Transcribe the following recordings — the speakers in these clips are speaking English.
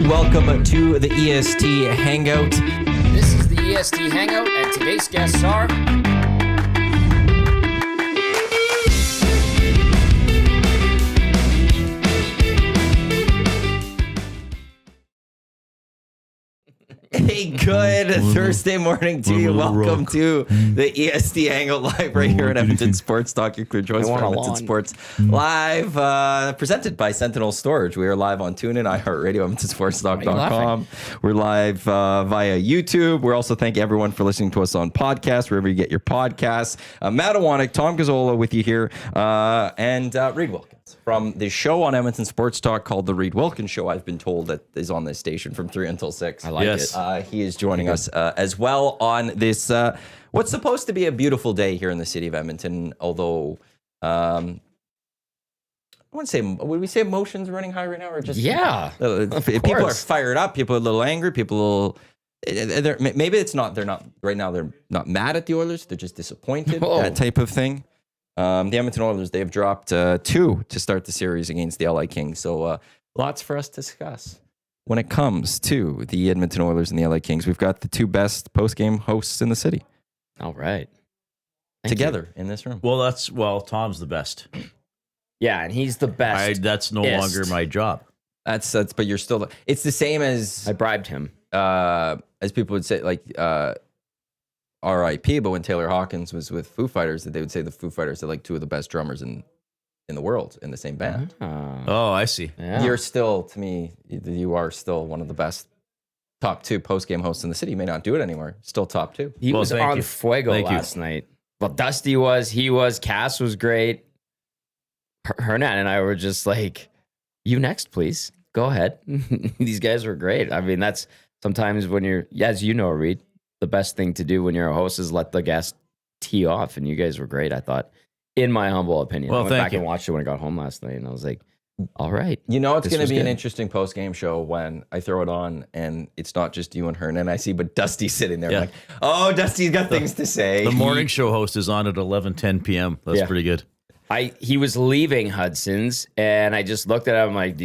Welcome to the EST Hangout. This is the EST Hangout, and today's guests are... Hey, good Thursday morning to you. Welcome to the EST Hangout live right here at Edmonton Sports Talk. Your clear choice for Edmonton Sports live, presented by Sentinel Storage. We are live on TuneIn, iHeartRadio, EdmontonSportsTalk.com. We're live via YouTube. We're also thanking everyone for listening to us on podcasts, wherever you get your podcasts. Matt Iwanyk, Tom Gazzola with you here, and Reid Wilkins from the show on Edmonton Sports Talk called The Reid Wilkins Show. I've been told that is on this station from 3 until 6. I like it. He is joining us as well on this, what's supposed to be a beautiful day here in the city of Edmonton, although I wouldn't say, would we say emotions running high right now? Or just people are fired up, people are a little angry, people maybe it's not, they're not, right now they're not mad at the Oilers, they're just disappointed, that type of thing. The Edmonton Oilers, they've dropped 2 to start the series against the LA Kings, so lots for us to discuss. When it comes to the Edmonton Oilers and the LA Kings, we've got the 2 best post-game hosts in the city. All right. Together in this room. Well, Tom's the best. Yeah, and he's the best. That's no longer my job. But you're still, it's the same as, I bribed him. as people would say, like, RIP, but when Taylor Hawkins was with Foo Fighters, they would say the Foo Fighters are like 2 of the best drummers in the world in the same band. Oh, I see. Yeah. You're still, to me, you are still one of the best top 2 post-game hosts in the city. You may not do it anymore. Still top 2. He was on Fuego last night. Well, Dusty was, he was, Cass was great. Hernan and I were just like, you next, please. Go ahead. These guys were great. I mean, that's sometimes when you're, as you know, Reid, the best thing to do when you're a host is let the guest tee off. And you guys were great, I thought, in my humble opinion. Well, I went back and watched it when I got home last night, and I was like, all right. You know, it's going to be an interesting post-game show when I throw it on and it's not just you and Hernan I see, but Dusty sitting there like, oh, Dusty's got things to say. The morning show host is on at 11:10 p.m. That's pretty good. He was leaving Hudson's, and I just looked at him like,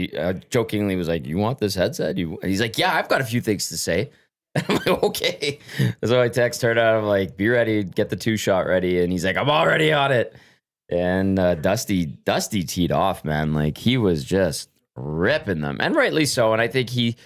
jokingly was like, you want this headset? He's like, yeah, I've got a few things to say. I'm like, okay. So I text her out. I'm like, be ready, get the 2-shot ready. And he's like, I'm already on it. And Dusty teed off, man. Like, he was just ripping them, and rightly so. And I think he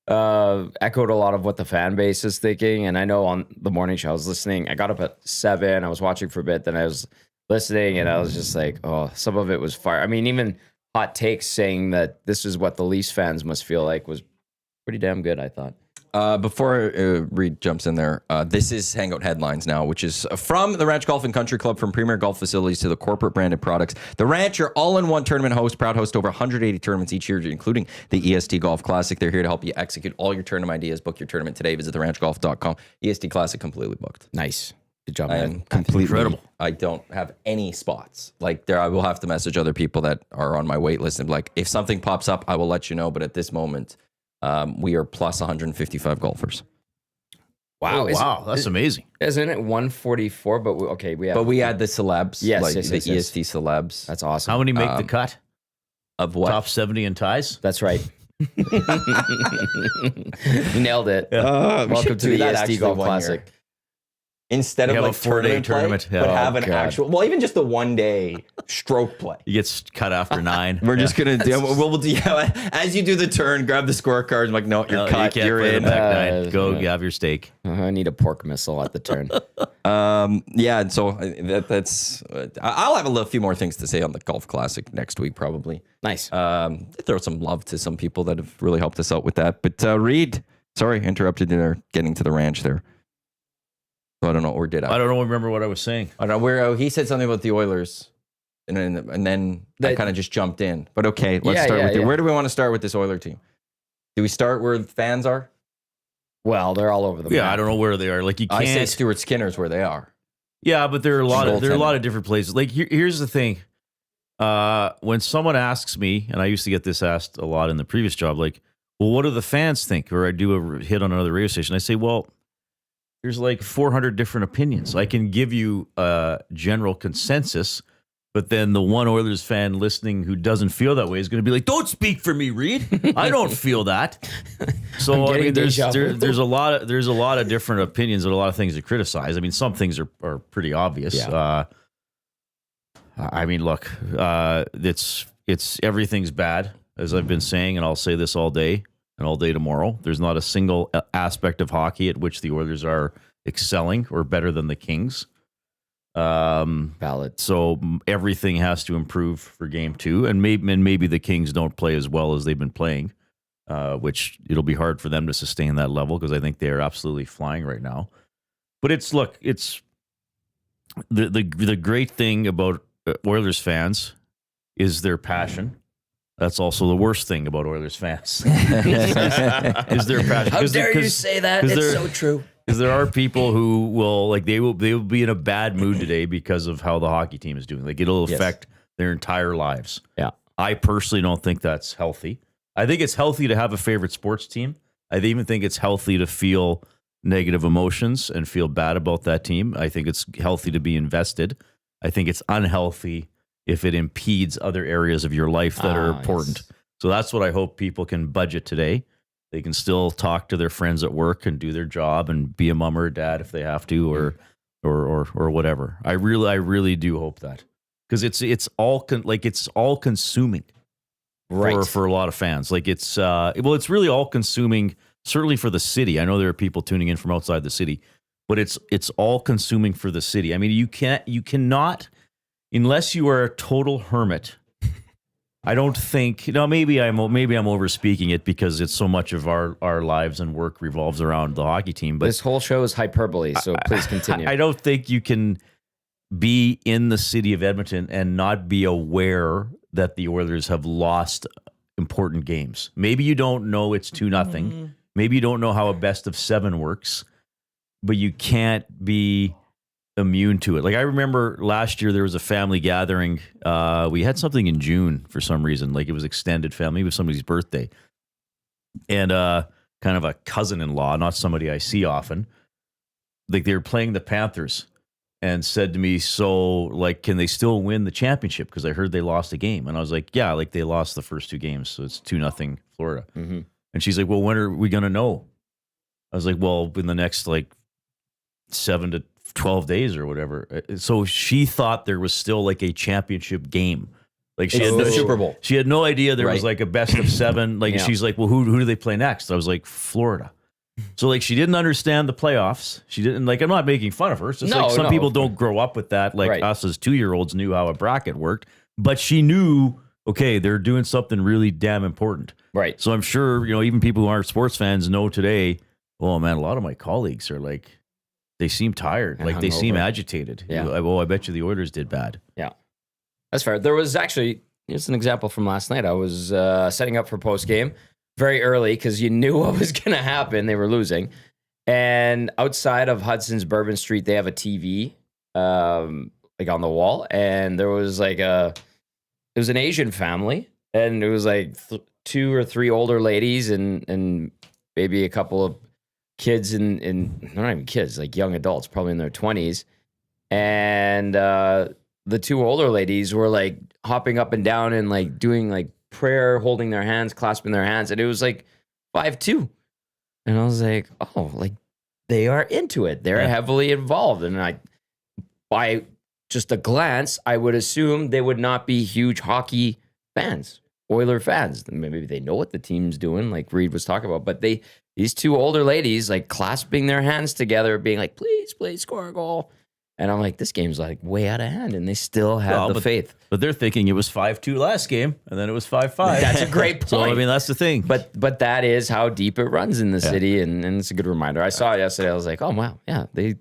echoed a lot of what the fan base is thinking. And I know on the morning show, I was listening. I got up at 7. I was watching for a bit. Then I was listening, and I was just like, oh, some of it was fire. I mean, even Hot Takes saying that this is what the Leafs fans must feel like was pretty damn good, I thought. Before Reid jumps in there, this is Hangout Headlines now, which is from the Ranch Golf and Country Club. From premier golf facilities to the corporate branded products, the Ranch, your all-in-one tournament host, proud host over 180 tournaments each year, including the EST Golf Classic. They're here to help you execute all your tournament ideas. Book your tournament today. Visit theranchgolf.com. EST Classic completely booked. Nice. Good job, I man. am completely incredible. I don't have any spots. Like, there, I will have to message other people that are on my wait list and be like, if something pops up, I will let you know. But at this moment, we are plus 155 golfers. Wow, Wow, that's amazing. Isn't it 144? But we had the celebs, yes, the EST celebs. That's awesome. How many make the cut? Of what? Top 70 in ties? That's right. You nailed it. Welcome to the EST Golf Classic. Instead of like a 4-day tournament, but have an actual, well, even just the 1-day stroke play. You get cut after 9. We're just gonna do. We'll do. As you do the turn, grab the scorecard. I'm like, no, you're cut. You're in. Back 9. Go have your steak. I need a pork missile at the turn. Yeah, and so that's. I'll have a few more things to say on the Golf Classic next week, probably. Nice. Throw some love to some people that have really helped us out with that. But Reid, sorry, interrupted you there. Getting to the Ranch there. I don't know, or did I? I don't remember what I was saying. I don't know where he said something about the Oilers, and then I kind of just jumped in. But okay, let's start with you. Where do we want to start with this Oiler team? Do we start where the fans are? Well, they're all over the map. Yeah, I don't know where they are. Like, you can't. I say Stuart Skinner's where they are. Yeah, but there are a lot of different places. Like, here's the thing. When someone asks me, and I used to get this asked a lot in the previous job, like, well, what do the fans think? Or I do a hit on another radio station. I say, well, there's like 400 different opinions. I can give you a general consensus, But then the one Oilers fan listening who doesn't feel that way is going to be like, "Don't speak for me, Reid. I don't feel that." So I mean, there's a lot of different opinions and a lot of things to criticize. I mean, some things are pretty obvious. Yeah. I mean, look, it's everything's bad, as I've been saying, and I'll say this all day and all day tomorrow. There's not a single aspect of hockey at which the Oilers are excelling or better than the Kings. Valid. So everything has to improve for game 2, and maybe the Kings don't play as well as they've been playing, which it'll be hard for them to sustain that level because I think they are absolutely flying right now. But it's the great thing about Oilers fans is their passion. That's also the worst thing about Oilers fans is their passion. How dare you say that? It's so true. Because there are people who will they will be in a bad mood today because of how the hockey team is doing. Like it'll affect their entire lives. Yeah. I personally don't think that's healthy. I think it's healthy to have a favorite sports team. I even think it's healthy to feel negative emotions and feel bad about that team. I think it's healthy to be invested. I think it's unhealthy if it impedes other areas of your life that are important. Yes. So that's what I hope people can budget today. They can still talk to their friends at work and do their job and be a mom or a dad if they have to, or whatever. I really do hope that, because it's all consuming, right, for a lot of fans. Like it's really all consuming. Certainly for the city. I know there are people tuning in from outside the city, but it's all consuming for the city. I mean, you cannot, unless you are a total hermit. I don't think, maybe I'm overspeaking it because it's so much of our lives and work revolves around the hockey team. But this whole show is hyperbole, so please continue. I don't think you can be in the city of Edmonton and not be aware that the Oilers have lost important games. Maybe you don't know it's 2-0. Maybe you don't know how a best of 7 works, but you can't be immune to it. Like I remember last year there was a family gathering. We had something in June for some reason, like it was extended family. It was somebody's birthday, and kind of a cousin-in-law, not somebody I see often. Like they were playing the Panthers, and said to me, "So, like, can they still win the championship? Because I heard they lost a game." And I was like, "Yeah, like they lost the first 2 games, so it's 2-0 Florida." Mm-hmm. And she's like, "Well, when are we gonna know?" I was like, "Well, in the next like 7 to 12 days or whatever." So she thought there was still like a championship game. Like she had the Super Bowl. She had no idea there was like a best of 7. Like she's like, "Well, who do they play next?" I was like, "Florida." So like she didn't understand the playoffs. She didn't, like, I'm not making fun of her. It's just some people don't grow up with that. Like us as 2-year-olds knew how a bracket worked, but she knew, okay, they're doing something really damn important. Right. So I'm sure, even people who aren't sports fans know today, oh man, a lot of my colleagues are like, they seem tired. And like they seem agitated. Yeah. Well, I bet you the Oilers did bad. Yeah. That's fair. There was actually, here's an example from last night. I was setting up for post game very early because you knew what was going to happen. They were losing. And outside of Hudson's Bourbon Street, they have a TV like on the wall. And there was like it was an Asian family. And it was like 2 or 3 older ladies and maybe a couple of kids and not even kids, like young adults, probably in their 20s. And the 2 older ladies were like hopping up and down and like doing like prayer, holding their hands, clasping their hands. And it was like 5-2. And I was like, oh, like they are into it. They're heavily involved. And by just a glance, I would assume they would not be huge hockey fans, Oiler fans. Maybe they know what the team's doing, like Reid was talking about. But these 2 older ladies, like clasping their hands together, being like, please score a goal. And I'm like, this game's like way out of hand, and they still have the faith. But they're thinking it was 5-2 last game, and then it was 5-5. That's a great point. So, I mean, that's the thing. But that is how deep it runs in the city, and it's a good reminder. I saw it yesterday. I was like, oh, wow, yeah, they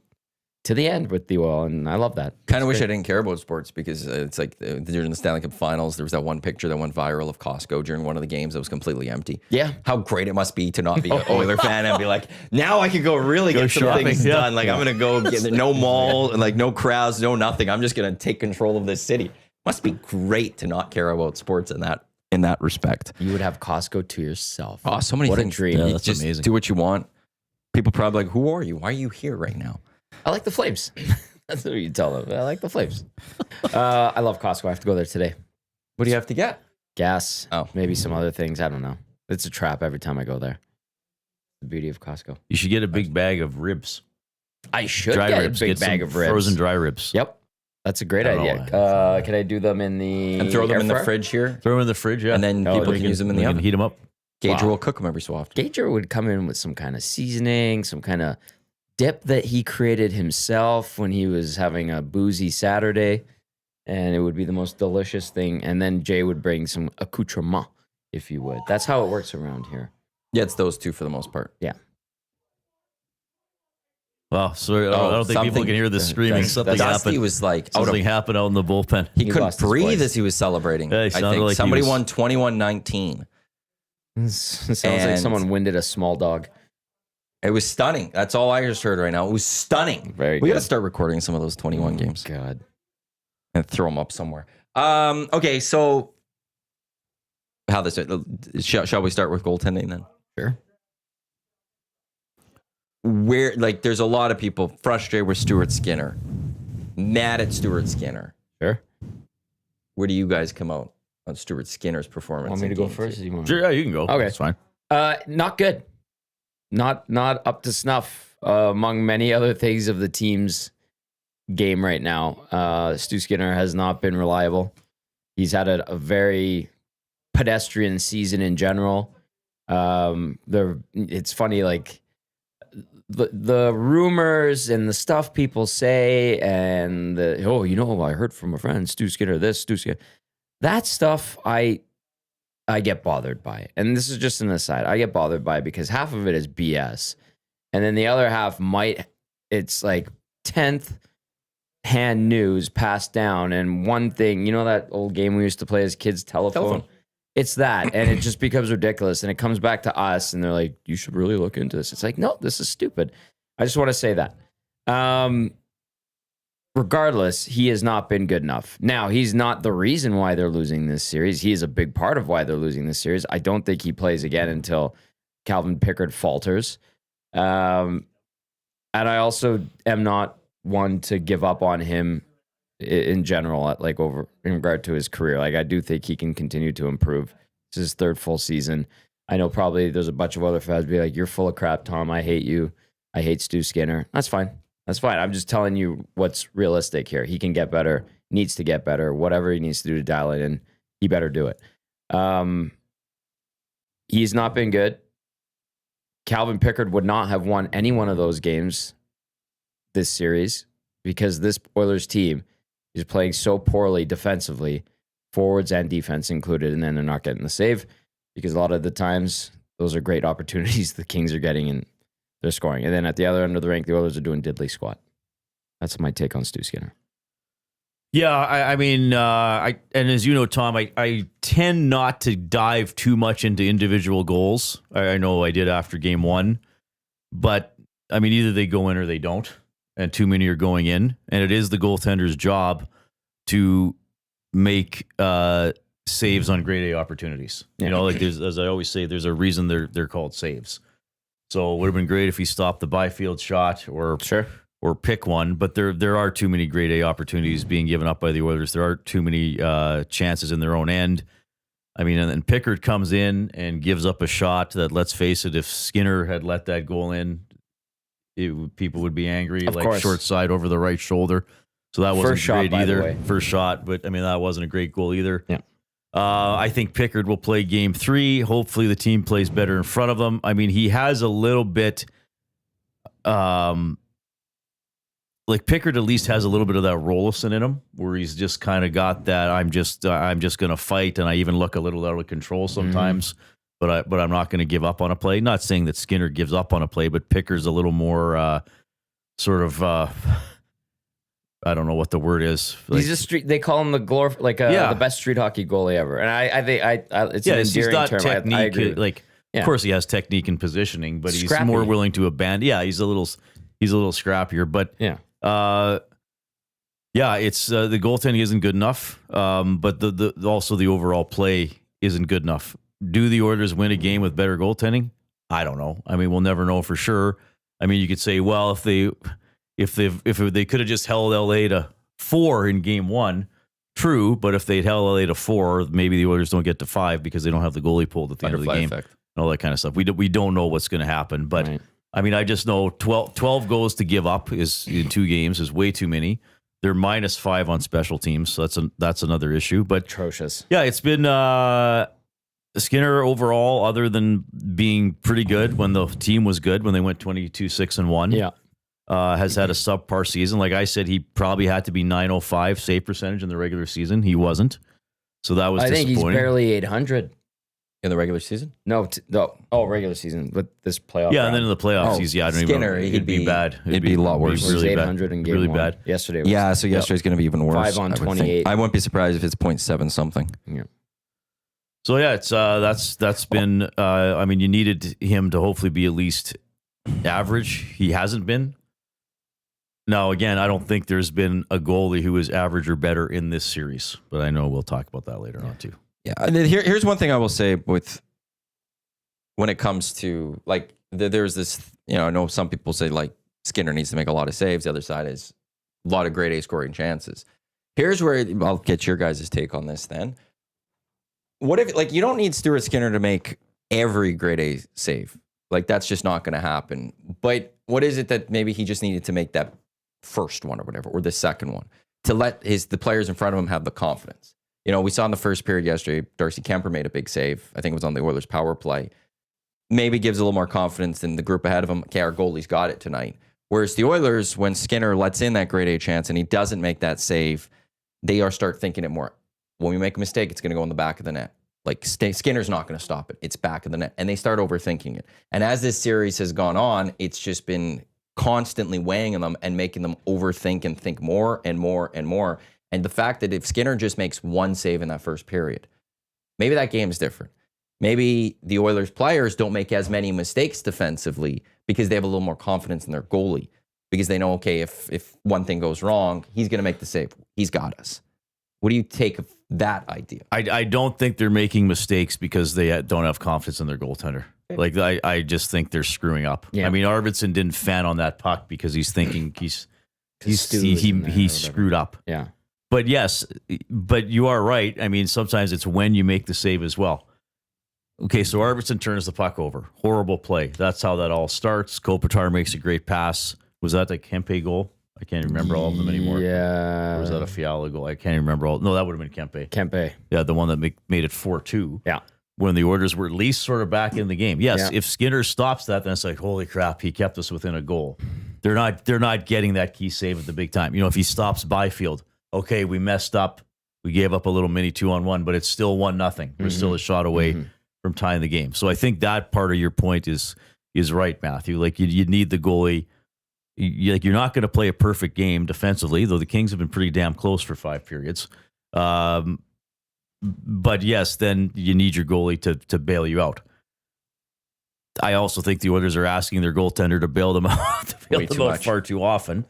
to the end with the Oil, and I love that. Kind of wish I didn't care about sports because it's like during the Stanley Cup Finals, there was that one picture that went viral of Costco during one of the games that was completely empty. Yeah. How great it must be to not be an Oiler fan and be like, now I can go get some things done. Like, I'm going to go get no mall, and like no crowds, no nothing. I'm just going to take control of this city. Must be great to not care about sports in that respect. You would have Costco to yourself. Oh, so many things. What a dream. Yeah, that's amazing. Do what you want. People probably like, who are you? Why are you here right now? I like the Flames. That's what you tell them. I like the Flames. I love Costco. I have to go there today. What do you have to get? Gas. Oh. Maybe some other things. I don't know. It's a trap every time I go there. The beauty of Costco. You should get a big bag of ribs. I should Dry get ribs. a big Get bag some of ribs. frozen dry ribs. Yep. That's a great I don't idea. know. Can I do them in the And throw them air in the fryer? fridge here, Throw them in the fridge, yeah. and then Oh, people they can use them in the We can oven. heat them up. Gager Wow. will cook them every so often. Gager would come in with some kind of seasoning, some kind of dip that he created himself when he was having a boozy Saturday, and it would be the most delicious thing. And then Jay would bring some accoutrement, if you would. That's how it works around here. Yeah, it's those two for the most part. Yeah. Well, sorry, I don't think people can hear the screaming. Something Dusty happened. was like out Something of. happened out in the bullpen. He He couldn't lost his breathe voice. as he was celebrating. Yeah, he I sounded think like he somebody was- won 21-19. It sounds like And- someone winded a small dog. It was stunning. That's all I just heard right now. It was stunning. Very We got to good. start recording some of those 21 games God. and throw them up somewhere. Okay, so how this shall we start with goaltending then? Sure. Where there's a lot of people frustrated with Stuart Skinner, mad at Stuart Skinner. Sure. Where do you guys come out on Stuart Skinner's performance? Want me in to go game first? two? Or you want Sure, yeah, you can go. Okay. That's fine. Not good. Not up to snuff among many other things of the team's game right now. Stu Skinner has not been reliable. He's had a very pedestrian season in general. It's funny, like the rumors and the stuff people say, and I heard from a friend, Stu Skinner this, Stu Skinner. That stuff I get bothered by. And this is just an aside. I get bothered by it because half of it is BS. And then the other half it's like 10th hand news passed down. And one thing, you know that old game we used to play as kids, telephone? It's that. And it just becomes ridiculous. And it comes back to us and they're like, you should really look into this. It's like, no, this is stupid. I just want to say that. Regardless, he has not been good enough. Now, he's not the reason why they're losing this series. He is a big part of why they're losing this series. I don't think he plays again until Calvin Pickard falters. And I also am not one to give up on him in general, in regard to his career. Like, I do think he can continue to improve. This is his third full season. I know probably there's a bunch of other fans be like, you're full of crap, Tom. I hate you. I hate Stu Skinner. That's fine. That's fine. I'm just telling you what's realistic here. He can get better, needs to get better. Whatever he needs to do to dial it in, he better do it. He's not been good. Calvin Pickard would not have won any one of those games this series because this Oilers team is playing so poorly defensively, forwards and defense included, and then they're not getting the save because a lot of the times those are great opportunities the Kings are getting and they're scoring. And then at the other end of the rink, the Oilers are doing diddly squat. That's my take on Stu Skinner. Yeah, I mean, and as you know, Tom, I tend not to dive too much into individual goals. I know I did after game one, but I mean, either they go in or they don't, and too many are going in. And it is the goaltender's job to make saves on grade A opportunities. Yeah. You know, like as I always say, there's a reason they're called saves. So it would have been great if he stopped the Byfield shot or pick one, but there are too many grade A opportunities being given up by the Oilers. There are too many chances in their own end. I mean, and then Pickard comes in and gives up a shot that, let's face it, if Skinner had let that goal in, people would be angry. Of like course. short side over the right shoulder. So that wasn't First shot, great by the either. way. First shot, but I mean, that wasn't a great goal either. Yeah. I think Pickard will play game 3. Hopefully the team plays better in front of them. I mean, he has a little bit, like Pickard at least has a little bit of that Rolison in him, where he's just kind of got that, I'm just going to fight, and I even look a little out of control sometimes, but I'm not going to give up on a play. Not saying that Skinner gives up on a play, but Pickard's a little more sort of... I don't know what the word is. He's a street. They call him the best street hockey goalie ever, and I think it's an he's endearing got term. technique. I agree. Of course, he has technique and positioning, but he's Scrappy. more willing to abandon. Yeah, he's a little scrappier, but it's the goaltending isn't good enough. But the also the overall play isn't good enough. Do the Oilers win a game with better goaltending? I don't know. I mean, we'll never know for sure. I mean, you could say, well, if if they could have just held LA to 4 in game 1, true. But if they'd held LA to 4, maybe the Oilers don't get to 5 because they don't have the goalie pulled at the end of the game. Effect. And all that kind of stuff. We don't know what's going to happen. But, right. I mean, I just know 12 goals to give up is in 2 games is way too many. They're -5 on special teams, so that's another issue. But atrocious. Yeah, it's been Skinner overall, other than being pretty good when the team was good, when they went 22-6-1. Yeah. Has had a subpar season. Like I said, he probably had to be .905 save percentage in the regular season. He wasn't. So that was disappointing. I think he's barely 800. In the regular season? No, regular season with this playoff. Yeah, round. and then in the playoffs, I don't Skinner, even know. It'd be bad. It'd be a lot worse. Really 800 bad. in game really 1. bad. Yesterday. Yeah, so yesterday's going to be even worse. 5 on 28. I wouldn't be surprised if it's 0.7 something. Yeah. So yeah, it's that's been. I mean, you needed him to hopefully be at least average. He hasn't been. Now, again, I don't think there's been a goalie who is average or better in this series, but I know we'll talk about that later on too. Yeah, and then here's one thing I will say with when it comes to like there's this. I know some people say like Skinner needs to make a lot of saves. The other side is a lot of grade A scoring chances. Here's where I'll get your guys' take on this then. What if, like, you don't need Stuart Skinner to make every grade A save? Like, that's just not going to happen. But what is it that maybe he just needed to make that first one or whatever, or the second one, to let the players in front of him have the confidence? We saw in the first period yesterday, Darcy Kemper made a big save. I think it was on the Oilers' power play. Maybe gives a little more confidence than the group ahead of him. Okay, our goalie's got it tonight. Whereas the Oilers, when Skinner lets in that grade A chance and he doesn't make that save, they start thinking it more. When we make a mistake, it's going to go in the back of the net. Like, Skinner's not going to stop it. It's back of the net. And they start overthinking it. And as this series has gone on, it's just been constantly weighing on them and making them overthink and think more and more and more. And the fact that if Skinner just makes one save in that first period, maybe that game is different. Maybe the Oilers players don't make as many mistakes defensively because they have a little more confidence in their goalie. Because they know, okay, if one thing goes wrong, he's going to make the save. He's got us. What do you take of that idea? I don't think they're making mistakes because they don't have confidence in their goaltender. Like, I just think they're screwing up. Yeah. I mean, Arvidsson didn't fan on that puck because he's thinking he's screwed up. Yeah. But yes, but you are right. I mean, sometimes it's when you make the save as well. Okay, so Arvidsson turns the puck over. Horrible play. That's how that all starts. Kopitar makes a great pass. Was that the Kempe goal? I can't remember all of them anymore. Yeah. Or was that a Fiala goal? I can't remember all. No, that would have been Kempe. Kempe. Yeah, the one that made it 4-2. Yeah. When the Oilers were at least sort of back in the game. Yes, if Skinner stops that, then it's like, holy crap, he kept us within a goal. They're not getting that key save at the big time. If he stops Byfield, okay, we messed up. We gave up a little mini 2-on-1, but it's still 1-0. We're still a shot away from tying the game. So I think that part of your point is right, Matthew. Like, you need the goalie. You're not going to play a perfect game defensively, though the Kings have been pretty damn close for 5 periods. But yes, then you need your goalie to bail you out. I also think the Oilers are asking their goaltender to bail them out, far too often,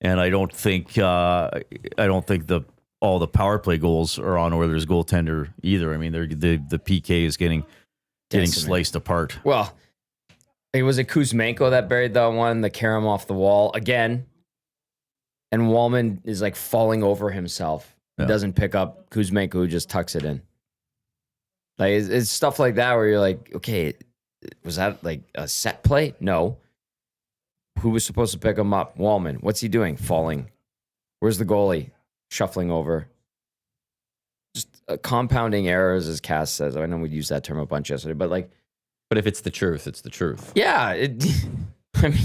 and I don't think all the power play goals are on Oilers goaltender either. I mean, the PK is getting sliced apart. Well, was it Kuzmenko that buried that one, the Karam off the wall again, and Walman is like falling over himself. Yeah. Doesn't pick up Kuzmenko, who just tucks it in. Like, it's stuff like that where you're like, okay, was that like a set play? No. Who was supposed to pick him up? Walman. What's he doing? Falling. Where's the goalie? Shuffling over. Just compounding errors, as Cass says. I know we used that term a bunch yesterday, but if it's the truth, it's the truth. Yeah. I mean,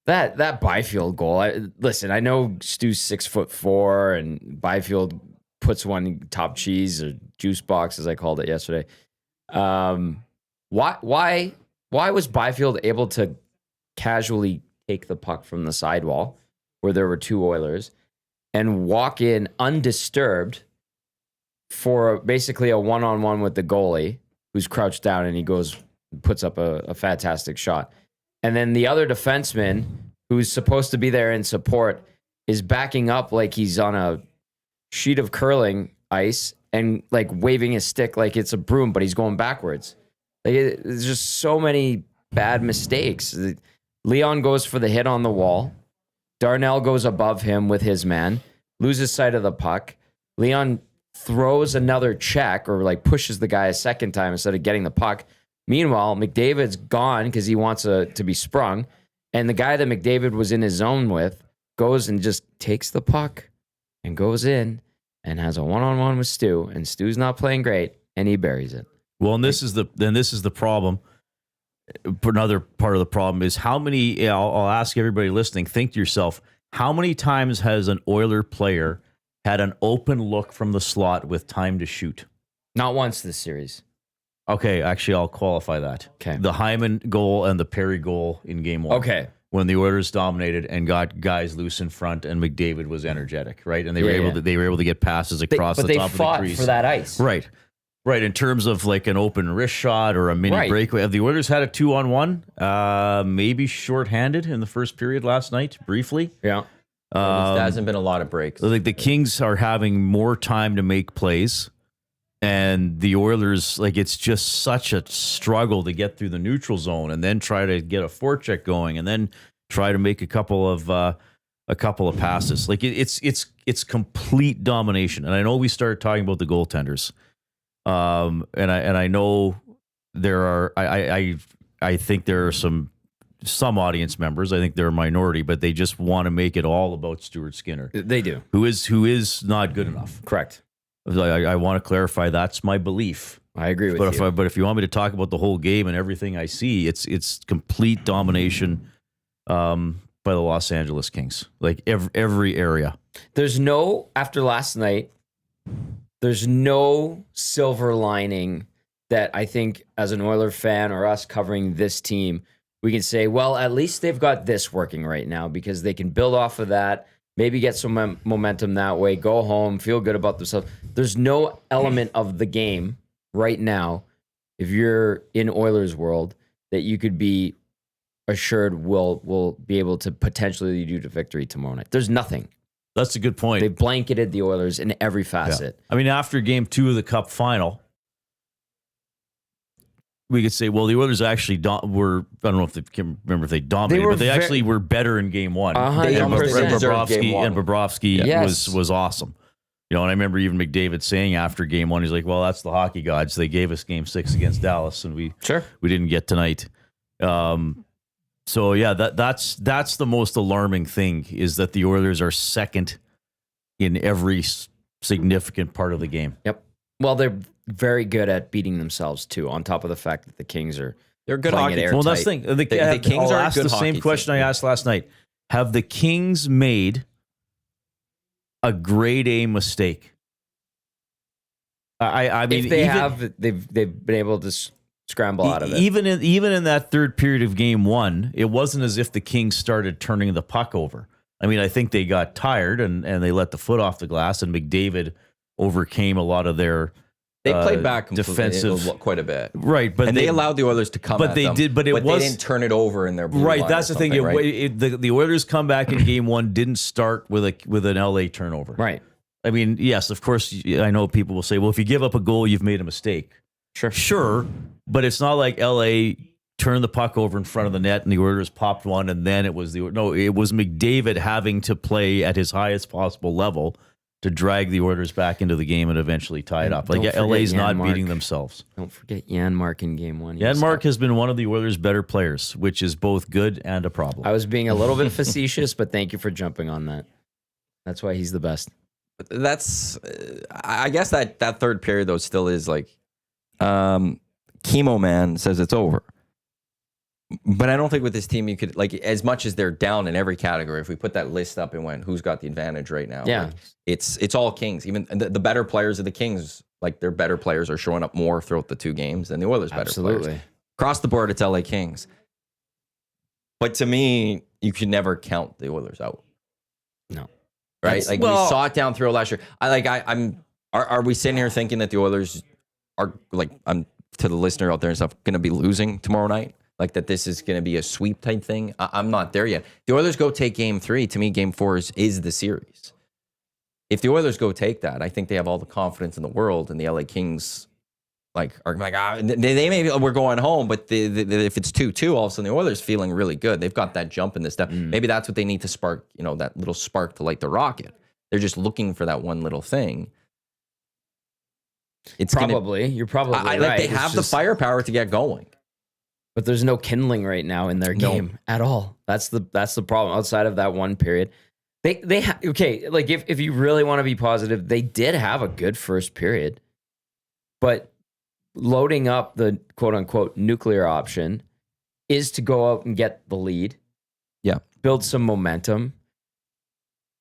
that Byfield goal. Listen, I know Stu's 6'4", and Byfield puts one top cheese or juice box, as I called it yesterday. Why was Byfield able to casually take the puck from the sidewall where there were 2 Oilers and walk in undisturbed for basically a one-on-one with the goalie who's crouched down, and he puts up a fantastic shot? And then the other defenseman, who's supposed to be there in support, is backing up like he's on a sheet of curling ice and like waving his stick like it's a broom, but he's going backwards. Like, there's just so many bad mistakes. Leon goes for the hit on the wall. Darnell goes above him with his man, loses sight of the puck. Leon throws another check or like pushes the guy a second time instead of getting the puck. Meanwhile, McDavid's gone because he wants to be sprung. And the guy that McDavid was in his zone with goes and just takes the puck and goes in and has a one-on-one with Stu. And Stu's not playing great, and he buries it. Well, and this is the problem. Another part of the problem is how many. I'll ask everybody listening. Think to yourself: how many times has an Oiler player had an open look from the slot with time to shoot? Not once this series. Okay, actually, I'll qualify that. Okay. The Hyman goal and the Perry goal in Game 1. Okay. When the Oilers dominated and got guys loose in front, and McDavid was energetic, right? And they were able to get passes across the top of the crease. But they fought for that ice. Right. Right, in terms of like an open wrist shot or a mini breakaway. Have the Oilers had a 2-on-1? Maybe shorthanded in the first period last night, briefly. Yeah. There hasn't been a lot of breaks. Like the Kings are having more time to make plays, and the Oilers, like it's just such a struggle to get through the neutral zone and then try to get a forecheck going and then try to make a couple of passes. Like it's complete domination. And I know we started talking about the goaltenders. And I know there are I think there are some audience members. I think they're a minority, but they just want to make it all about Stuart Skinner. They do. Who is not good enough. Correct. I want to clarify that's my belief. I agree with you. But if you want me to talk about the whole game and everything I see, it's complete domination by the Los Angeles Kings. Like every area. There's no, after last night, there's no silver lining that I think as an Oiler fan or us covering this team, we can say, well, at least they've got this working right now because they can build off of that, maybe get some momentum that way, go home, feel good about themselves. There's no element of the game right now, if you're in Oilers world, that you could be assured will be able to potentially lead you to victory tomorrow night. There's nothing. That's a good point. They blanketed the Oilers in every facet. Yeah. I mean, after Game 2 of the Cup final, we could say, well, the Oilers actually were, I don't know if they can remember if they dominated, but they actually were better in Game 1. They almost deserved Game 1. And Bobrovsky was awesome. You know, and I remember even McDavid saying after Game 1, he's like, well, that's the hockey gods. They gave us Game 6 against Dallas, and we didn't get tonight. So yeah, that's the most alarming thing is that the Oilers are second in every significant part of the game. Yep. Well, they're very good at beating themselves too. On top of the fact that the Kings they're good hockey team. Well, that's the thing. The Kings are asked the same question I asked last night. Have the Kings made a grade A mistake? I mean, if they've been able to scramble out of it. Even in that third period of Game 1, it wasn't as if the Kings started turning the puck over. I mean, I think they got tired and they let the foot off the glass, and McDavid overcame a lot of their They played back defensive quite a bit, right? But they allowed the Oilers to come. But at they them, did. But they didn't turn it over in their blue right. line That's the thing. right? The Oilers come back in Game 1 didn't start with an LA turnover. Right. I mean, yes, of course. I know people will say, "Well, if you give up a goal, you've made a mistake." Sure, but it's not like LA turned the puck over in front of the net and the Oilers popped one, and then it was it was McDavid having to play at his highest possible level to drag the Oilers back into the game and eventually tie it up. Like LA's not beating themselves. Don't forget Janmark in Game 1. Janmark has been one of the Oilers' better players, which is both good and a problem. I was being a little bit facetious, but thank you for jumping on that. That's why he's the best. That's, I guess that third period though still is like, Chemo Man says it's over. But I don't think with this team you could, like, as much as they're down in every category, if we put that list up and went, who's got the advantage right now? Yeah. Like, it's all Kings. Even the better players of the Kings, like their better players are showing up more throughout the two games than the Oilers' better players. Across the board, it's LA Kings. But to me, you could never count the Oilers out. No. Right? Like we saw it down through last year. Are we sitting here thinking that the Oilers are, like, I'm to the listener out there and stuff, going to be losing tomorrow night? Like that this is going to be a sweep type thing? I'm not there yet. The Oilers go take Game 3. To me, Game 4 is the series. If the Oilers go take that, I think they have all the confidence in the world, and the LA Kings like are like they maybe we're going home, but if it's 2-2, all of a sudden the Oilers feeling really good. They've got that jump in this stuff. Maybe that's what they need to spark, that little spark to light the rocket. They're just looking for that one little thing. It's you're probably right. They have the firepower to get going, but there's no kindling right now in their game at all. That's the problem. Outside of that one period, okay. Like if you really want to be positive, they did have a good first period, but loading up the quote unquote nuclear option is to go out and get the lead. Yeah. Build some momentum.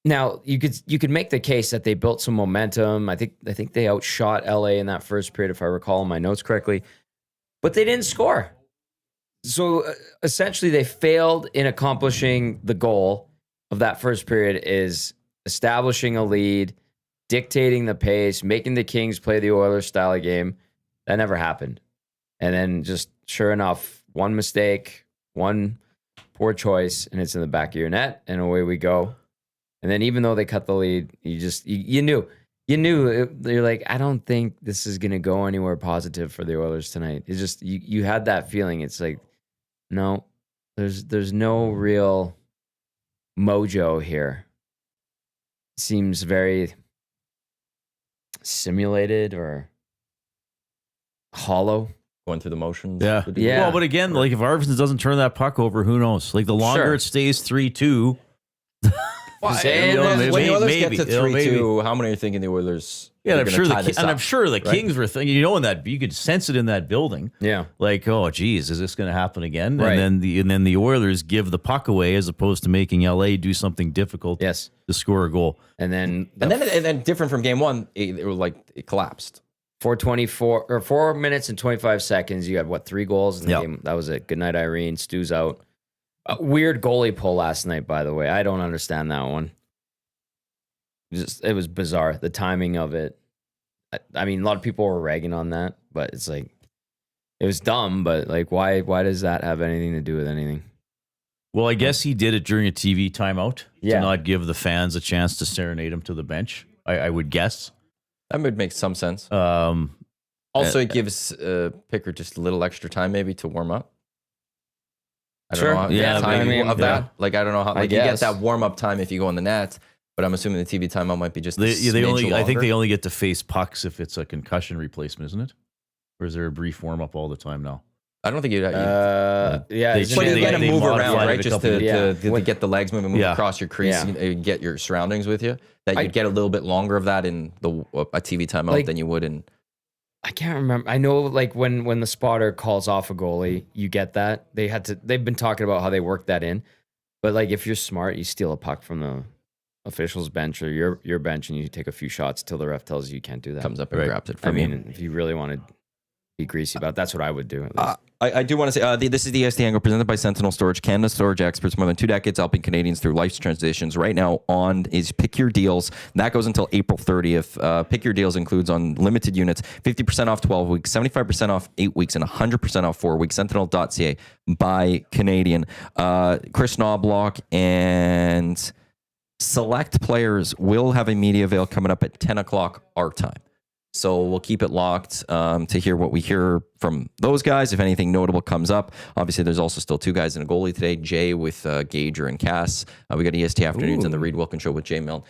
Now you could make the case that they built some momentum. I think they outshot LA in that first period, if I recall my notes correctly, but they didn't score. So essentially they failed in accomplishing the goal of that first period, is establishing a lead, dictating the pace, making the Kings play the Oilers style of game. That never happened. And then just sure enough, one mistake, one poor choice, and it's in the back of your net, and away we go. And then even though they cut the lead, you knew you're like, I don't think this is going to go anywhere positive for the Oilers tonight. It's just, you had that feeling. It's like, no, there's no real mojo here. It seems very simulated or hollow, going through the motions. Yeah. Well, but again, like if Arvidsson doesn't turn that puck over, who knows? Like the longer it stays 3-2. When the Oilers get to 3-2, how many are you thinking the Oilers? Yeah, I'm sure the Kings were thinking. In that you could sense it in that building. Yeah, like, oh geez, is this going to happen again? Right. And then the Oilers give the puck away as opposed to making LA do something difficult. Yes, to score a goal. And then different from game one, it collapsed. 4 minutes and 25 seconds. You had 3 goals in the game. That was it. Good night, Irene. Stu's out. A weird goalie pull last night, by the way. I don't understand that one. It was bizarre. The timing of it. I mean, a lot of people were ragging on that, but it's like, it was dumb, but like, why does that have anything to do with anything? Well, I guess he did it during a TV timeout to not give the fans a chance to serenade him to the bench. I would guess. That would make some sense. Also, it gives Pickard just a little extra time maybe to warm up. I don't know how that. Like, I don't know how. Like, you get that warm up time if you go in the net, but I'm assuming the TV timeout might be just. I think they only get to face pucks if it's a concussion replacement, isn't it? Or is there a brief warm up all the time now? I don't think you'd. Yeah, but you got to move around, right? Just to get the legs moving, move across your crease, get your surroundings with you. That you'd get a little bit longer of that in a TV timeout than you would in. I can't remember. I know, like when the spotter calls off a goalie, you get that. They've been talking about how they work that in, but like if you're smart, you steal a puck from the official's bench or your bench, and you take a few shots till the ref tells you can't do that. Comes up and grabs it. I mean, if you really want to be greasy about it, that's what I would do. I do want to say this is the EST Hangout presented by Sentinel Storage, Canada's storage experts, more than 2 decades helping Canadians through life's transitions. Right now on is Pick Your Deals. That goes until April 30th. Pick Your Deals includes on limited units, 50% off 12 weeks, 75% off 8 weeks, and 100% off 4 weeks. Sentinel.ca by Canadian. Chris Knobloch and select players will have a media avail coming up at 10 o'clock our time. So we'll keep it locked to hear what we hear from those guys. If anything notable comes up, obviously there's also still 2 guys in a goalie today. Jay with Gager and Cass. We got EST Afternoons and the Reid Wilkins Show with Jay Milne.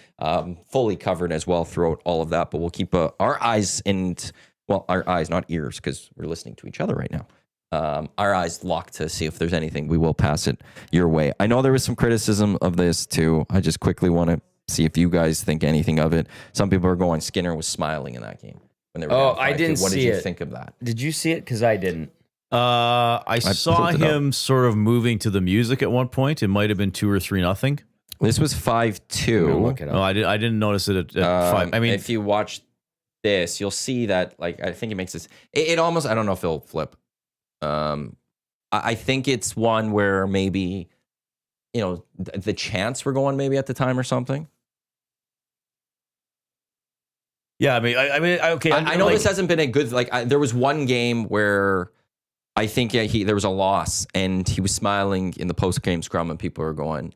Fully covered as well throughout all of that. But we'll keep our eyes our eyes, not ears, because we're listening to each other right now. Our eyes locked to see if there's anything. We will pass it your way. I know there was some criticism of this too. I just quickly want to see if you guys think anything of it. Some people are going, Skinner was smiling in that game when they were I didn't see it. What did you think of that? Did you see it? Because I didn't. I saw him sort of moving to the music at one point. It might have been 2 or 3-0. This was 5-2. No, I didn't notice it at 5. I mean, if you watch this, you'll see that. Like, I think it makes this. It almost. I don't know if it'll flip. I think it's one where maybe, the chants were going maybe at the time or something. Yeah, I mean, okay. I know this hasn't been a good. There was one game where I think there was a loss, and he was smiling in the post game scrum, and people are going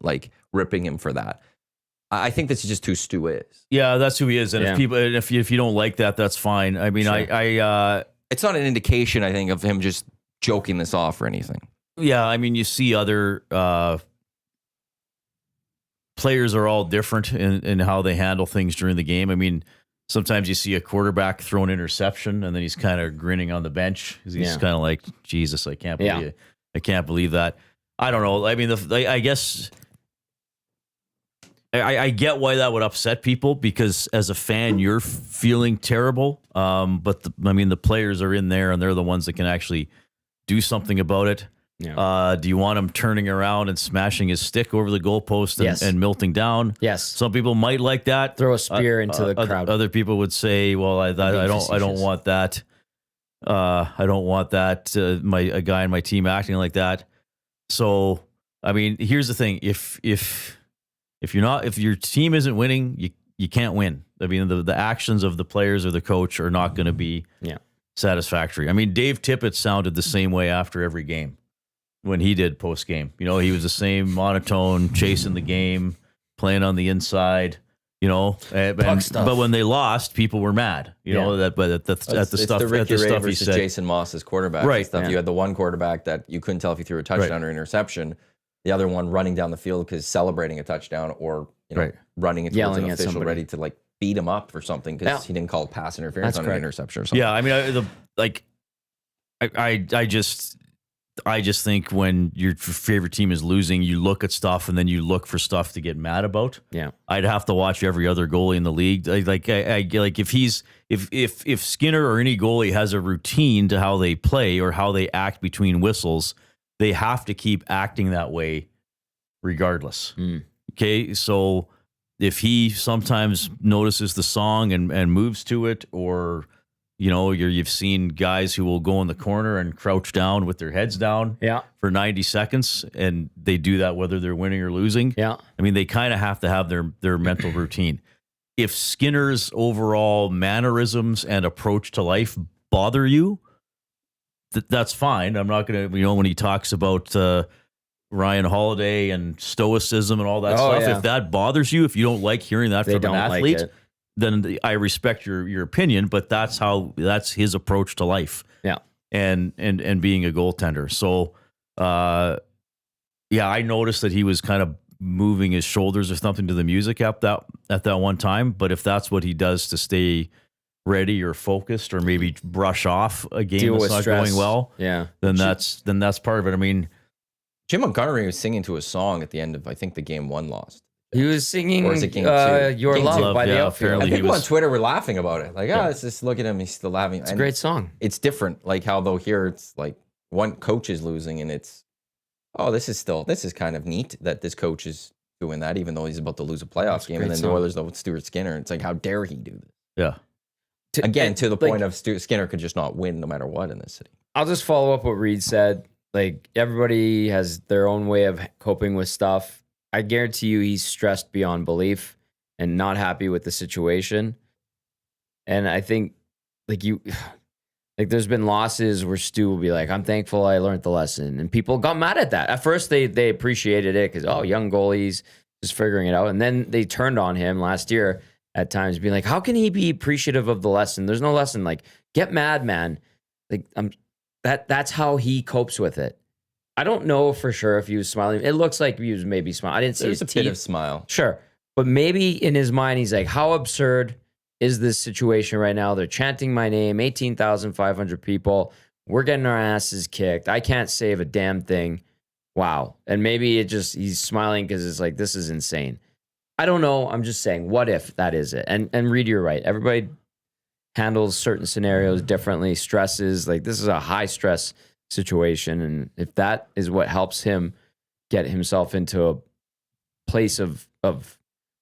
ripping him for that. I think this is just who Stu is. Yeah, that's who he is, and if you don't like that, that's fine. I mean, sure. it's not an indication, I think, of him just joking this off or anything. Yeah, I mean, you see other players are all different in how they handle things during the game. I mean, sometimes you see a quarterback throw an interception and then he's kind of grinning on the bench because he's kind of like, Jesus, I can't believe that. I don't know. I mean, I guess I get why that would upset people because as a fan, you're feeling terrible. But the players are in there and they're the ones that can actually do something about it. Yeah. Do you want him turning around and smashing his stick over the goalpost and melting down? Yes. Some people might like that. Throw a spear into the crowd. Other people would say, "Well, I don't want that. I don't want that. A guy in my team acting like that." So, I mean, here's the thing: if your team isn't winning, you can't win. I mean, the actions of the players or the coach are not going to be satisfactory. I mean, Dave Tippett sounded the same way after every game. When he did post game, he was the same monotone, chasing the game, playing on the inside, but when they lost, people were mad, but at the stuff he said. Jason Moss's quarterback, right? Stuff. Yeah. You had the one quarterback that you couldn't tell if he threw a touchdown or interception, the other one running down the field because celebrating a touchdown or running into an official ready to like beat him up or something because he didn't call pass interference on an interception or something. Yeah, I mean, I just think when your favorite team is losing, you look at stuff and then you look for stuff to get mad about. Yeah, I'd have to watch every other goalie in the league. If Skinner or any goalie has a routine to how they play or how they act between whistles, they have to keep acting that way, regardless. Okay, so if he sometimes notices the song and moves to it, or you've seen guys who will go in the corner and crouch down with their heads down for 90 seconds, and they do that whether they're winning or losing. Yeah. I mean, they kind of have to have their mental routine. If Skinner's overall mannerisms and approach to life bother you, that's fine. I'm not going to, when he talks about Ryan Holiday and stoicism and all that stuff, if that bothers you, if you don't like hearing that from an athlete, then I respect your opinion, but that's his approach to life. Yeah. And being a goaltender. So, I noticed that he was kind of moving his shoulders or something to the music at that one time. But if that's what he does to stay ready or focused or maybe brush off a game that's not going well, then that's part of it. I mean, Jim Montgomery was singing to a song at the end of, I think, the game 1 lost. He was singing Or is it game 2? Your Game Love 2. by the Outfield. People on Twitter were laughing about it. Like, let's just look at him. He's still laughing. It's a great song. It's different. Like how though here it's like one coach is losing and it's, this is kind of neat that this coach is doing that, even though he's about to lose a playoff game. And then the Oilers, though, with Stuart Skinner. It's like, how dare he do this? Yeah. Again, to the point of Skinner could just not win no matter what in this city. I'll just follow up what Reid said. Like, everybody has their own way of coping with stuff. I guarantee you he's stressed beyond belief and not happy with the situation. And I think, there's been losses where Stu will be like, I'm thankful I learned the lesson. And people got mad at that. At first, they appreciated it because, young goalies just figuring it out. And then they turned on him last year at times, being like, how can he be appreciative of the lesson? There's no lesson. Like, get mad, man. Like, that's how he copes with it. I don't know for sure if he was smiling. It looks like he was maybe smiling. I didn't see his teeth. There's a bit of smile. Sure. But maybe in his mind, he's like, how absurd is this situation right now? They're chanting my name, 18,500 people. We're getting our asses kicked. I can't save a damn thing. Wow. And maybe he's smiling because it's like, this is insane. I don't know. I'm just saying, what if that is it? And Reid, you're right. Everybody handles certain scenarios differently, stresses. Like, this is a high stress situation. And if that is what helps him get himself into a place of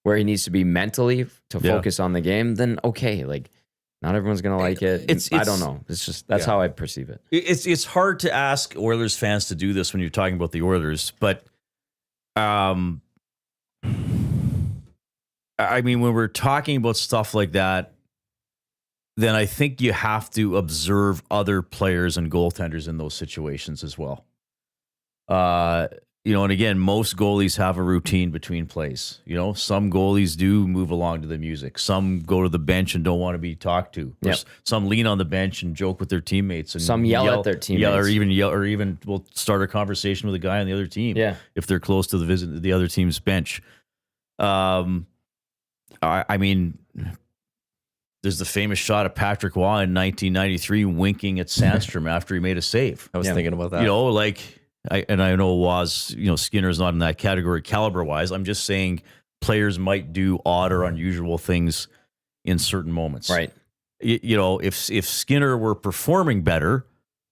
where he needs to be mentally to focus on the game, then okay. Like, not everyone's going to like it. I don't know. It's just, that's how I perceive it. It's hard to ask Oilers fans to do this when you're talking about the Oilers, but I mean, when we're talking about stuff like that, then I think you have to observe other players and goaltenders in those situations as well. and again, most goalies have a routine between plays. Some goalies do move along to the music. Some go to the bench and don't want to be talked to. Or some lean on the bench and joke with their teammates. And some yell at their teammates. Or even will start a conversation with a guy on the other team. Yeah. If they're close to the other team's bench. I mean, there's the famous shot of Patrick Waugh in 1993 winking at Sandstrom after he made a save. I was thinking about that. I know Waugh's, Skinner's not in that category caliber-wise. I'm just saying players might do odd or unusual things in certain moments. Right. If Skinner were performing better,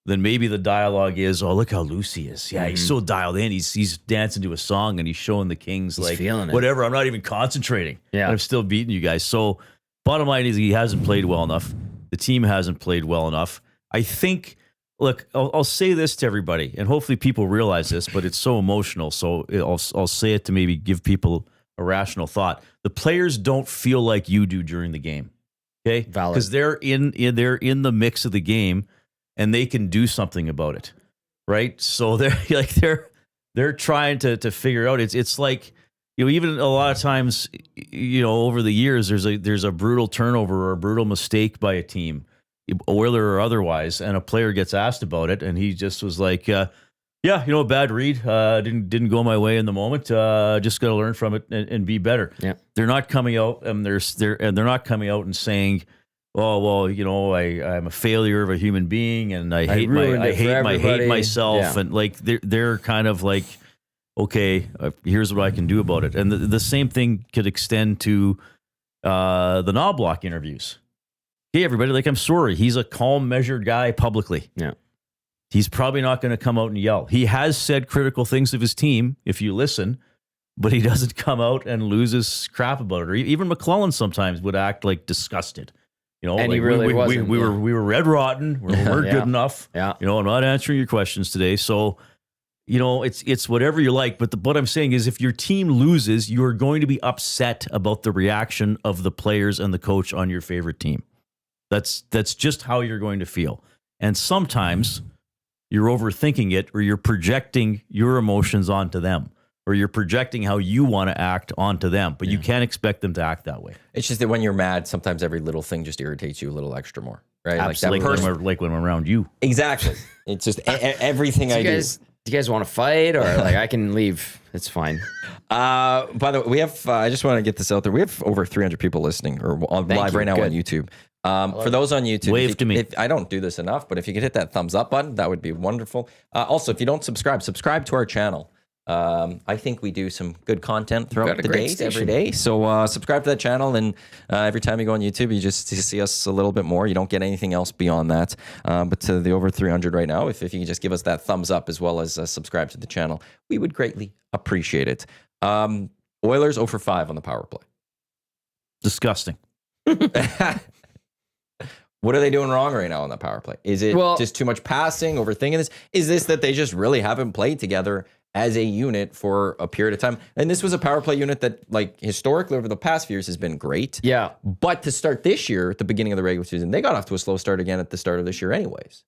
then maybe the dialogue is, oh, look how loose he is. Yeah, he's so dialed in. He's dancing to a song and he's showing the Kings he's feeling it. Whatever. I'm not even concentrating. Yeah. I'm still beating you guys. So bottom line is he hasn't played well enough. The team hasn't played well enough. I think, look, I'll say this to everybody, and hopefully people realize this, but it's so emotional. So I'll say it to maybe give people a rational thought. The players don't feel like you do during the game. Okay? Valid. Because they're in the mix of the game. And they can do something about it, right? So they're trying to figure out. It's like, even a lot of times, over the years, there's a brutal turnover or a brutal mistake by a team, Oiler or otherwise, and a player gets asked about it, and he just was like, "Yeah, bad read, didn't go my way in the moment. Just got to learn from it and be better." Yeah, they're not coming out, and they're not coming out and saying, oh, well, I'm a failure of a human being, and I hate myself, yeah. And like they're kind of like, okay, here's what I can do about it. And the same thing could extend to the Knobloch interviews. Hey, everybody, I'm sorry, he's a calm, measured guy publicly. Yeah, he's probably not going to come out and yell. He has said critical things of his team, if you listen. But he doesn't come out and lose his crap about it. Or even McClellan sometimes would act like disgusted. And he really wasn't. We were red rotten. We weren't good enough. Yeah. I'm not answering your questions today. So, it's whatever you like. But what I'm saying is, if your team loses, you're going to be upset about the reaction of the players and the coach on your favorite team. That's just how you're going to feel. And sometimes you're overthinking it, or you're projecting your emotions onto them, or you're projecting how you want to act onto them, but you can't expect them to act that way. It's just that when you're mad, sometimes every little thing just irritates you a little extra more, right? Absolutely. Like when I'm around you. Exactly. It's just everything I do. Do you guys want to fight, or I can leave? It's fine. By the way, we have, I just want to get this out there. We have over 300 people listening or live right now on YouTube. For those on YouTube, wave to me. I don't do this enough, but if you could hit that thumbs up button, that would be wonderful. Also, if you don't subscribe to our channel. I think we do some good content throughout the days, every day. So subscribe to that channel, and every time you go on YouTube, you just see us a little bit more. You don't get anything else beyond that. But to the over 300 right now, if you can just give us that thumbs up as well as subscribe to the channel, we would greatly appreciate it. Oilers 0 for 5 on the power play. Disgusting. What are they doing wrong right now on the power play? Is it just too much passing, overthinking this? Is this that they just really haven't played together as a unit for a period of time? And this was a power play unit that, historically over the past few years has been great. Yeah. But to start this year, at the beginning of the regular season, they got off to a slow start again at the start of this year anyways.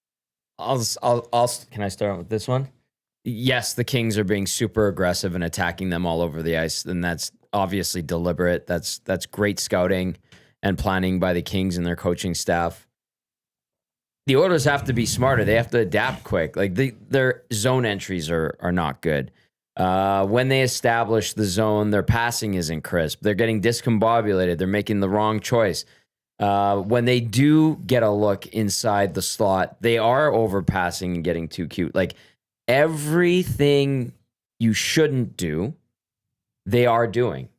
Can I start with this one? Yes, the Kings are being super aggressive and attacking them all over the ice, and that's obviously deliberate. That's great scouting and planning by the Kings and their coaching staff. The Oilers have to be smarter. They have to adapt quick. Their zone entries are not good. When they establish the zone, their passing isn't crisp. They're getting discombobulated. They're making the wrong choice. When they do get a look inside the slot, they are overpassing and getting too cute. Everything you shouldn't do, they are doing.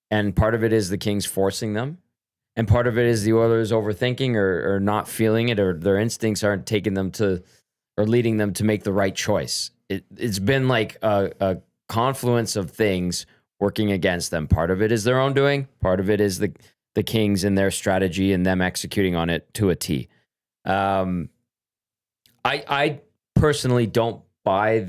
And part of it is the Kings forcing them. And part of it is the Oilers overthinking or not feeling it, or their instincts aren't taking them to, or leading them to make the right choice. It's been like a confluence of things working against them. Part of it is their own doing. Part of it is the Kings and their strategy and them executing on it to a T. I personally don't buy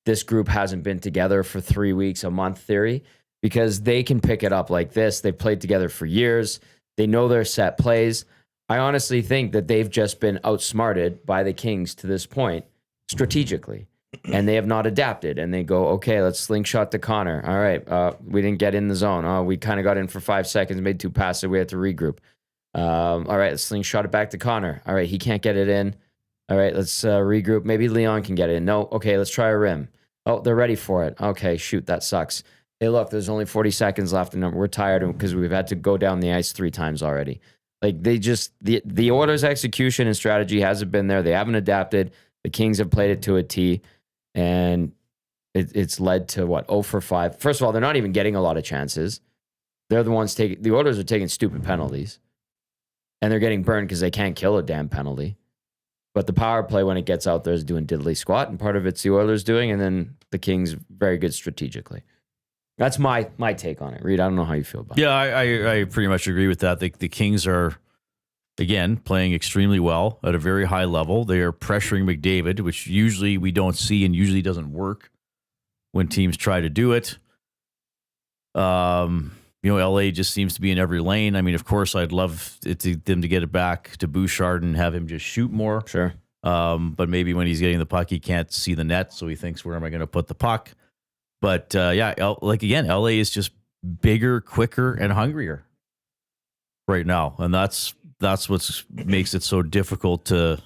this group hasn't been together for 3 weeks, a month theory, because they can pick it up like this. They've played together for years. They know their set plays. I honestly think that they've just been outsmarted by the Kings to this point strategically. and they have not adapted. And they go, okay, let's slingshot to Connor. All right, we didn't get in the zone. Oh, we kind of got in for 5 seconds, made 2 passes. We had to regroup. All right, let's slingshot it back to Connor. All right, he can't get it in. All right, let's regroup. Maybe Leon can get it in. No, okay, let's try a rim. Oh, they're ready for it. Okay, shoot, that sucks. Hey, look, there's only 40 seconds left, and we're tired because we've had to go down the ice 3 times already. Like, they just, the Oilers' execution and strategy hasn't been there. They haven't adapted. The Kings have played it to a T, and it's led to, 0 for 5. First of all, they're not even getting a lot of chances. They're the ones the Oilers are taking stupid penalties, and they're getting burned because they can't kill a damn penalty. But the power play, when it gets out there, is doing diddly squat, and part of it's the Oilers doing, and then the Kings very good strategically. That's my take on it. Reid, I don't know how you feel about it. Yeah, I pretty much agree with that. The Kings are, again, playing extremely well at a very high level. They are pressuring McDavid, which usually we don't see and usually doesn't work when teams try to do it. LA just seems to be in every lane. I mean, of course, I'd love them to get it back to Bouchard and have him just shoot more. Sure. But maybe when he's getting the puck, he can't see the net, so he thinks, where am I going to put the puck? But LA is just bigger, quicker, and hungrier right now, and that's what makes it so difficult to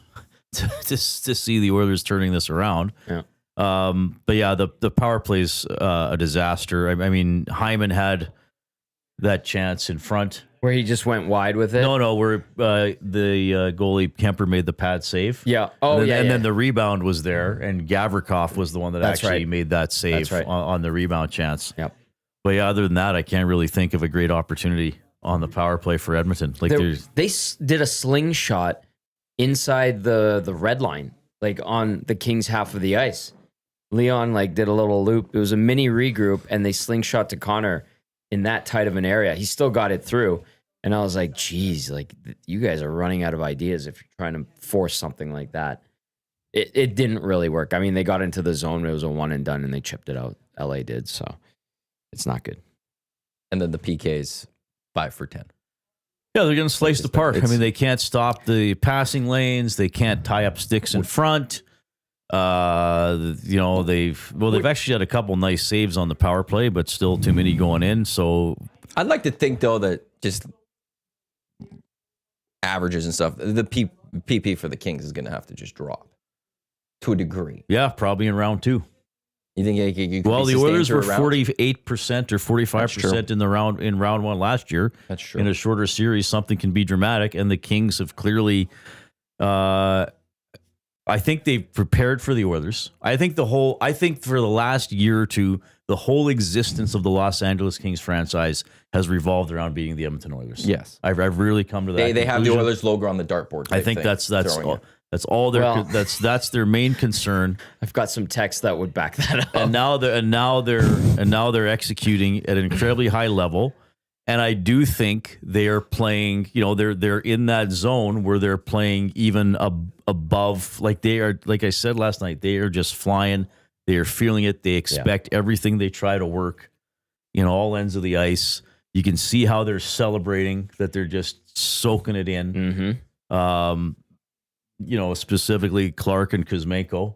see the Oilers turning this around. Yeah. But yeah, the power play's a disaster. I mean, Hyman had that chance in front where he just went wide with it. No, where the goalie Kemper made the pad save. Yeah. And then the rebound was there, and Gavrikov was the one that made that save on the rebound chance. Yep. But yeah, other than that, I can't really think of a great opportunity on the power play for Edmonton. Like they did a slingshot inside the red line, like on the Kings' half of the ice. Leon did a little loop. It was a mini regroup, and they slingshot to Connor in that tight of an area. He still got it through. And I was like, geez, you guys are running out of ideas if you're trying to force something like that. It didn't really work. I mean, they got into the zone. It was a one and done, and they chipped it out. LA did, so it's not good. And then the PKs, 5 for 10. Yeah, they're getting sliced apart. I mean, they can't stop the passing lanes. They can't tie up sticks in front. They've actually had a couple nice saves on the power play, but still too many going in. So I'd like to think, though, that just averages and stuff, the PP for the Kings is going to have to just drop to a degree. Yeah, probably in round 2. You think you could the Oilers were 48% or 45% in round 1 last year. That's true. In a shorter series, something can be dramatic, and the Kings have clearly. I think they've prepared for the Oilers. I think for the last year or two, the whole existence of the Los Angeles Kings franchise has revolved around beating the Edmonton Oilers. Yes, I've really come to that. They have the Oilers logo on the dartboard. I think that's all that's their main concern. I've got some text that would back that up. And now they're executing at an incredibly high level. And I do think they are playing, they're in that zone where they're playing even above, they are, like I said last night, they are just flying. They are feeling it. They expect everything they try to work, all ends of the ice. You can see how they're celebrating, that they're just soaking it in. Mm-hmm. Specifically Clark and Kuzmenko,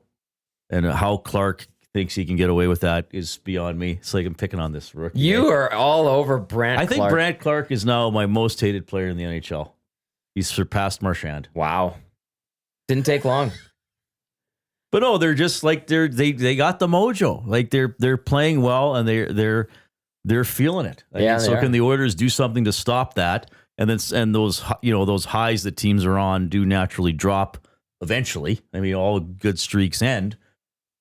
and how Clark thinks he can get away with that is beyond me. It's like I'm picking on this rookie. You are all over Brandt Clark. I think Brandt Clark is now my most hated player in the NHL. He's surpassed Marchand. Wow. Didn't take long. But no, they're just they got the mojo. They're playing well, and they're feeling it. Can the Oilers do something to stop that? And then those highs that teams are on do naturally drop eventually. I mean, all good streaks end.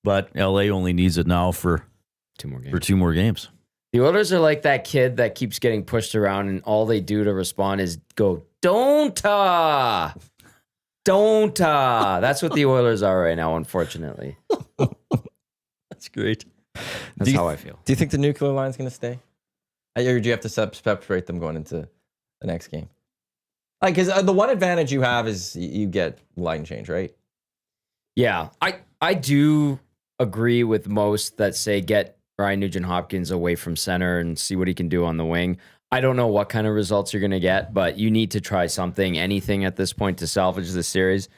But LA only needs it now for 2 more games. For 2 more games. The Oilers are like that kid that keeps getting pushed around, and all they do to respond is go, "Don't-ta! Don't-ta!" That's what the Oilers are right now, unfortunately. That's great. That's how I feel. Do you think the nuclear line's going to stay? Or do you have to separate them going into the next game? Because the one advantage you have is you get line change, right? Yeah, I do agree with most that say get Ryan Nugent-Hopkins away from center and see what he can do on the wing. I don't know what kind of results you're going to get, but you need to try anything at this point to salvage the series.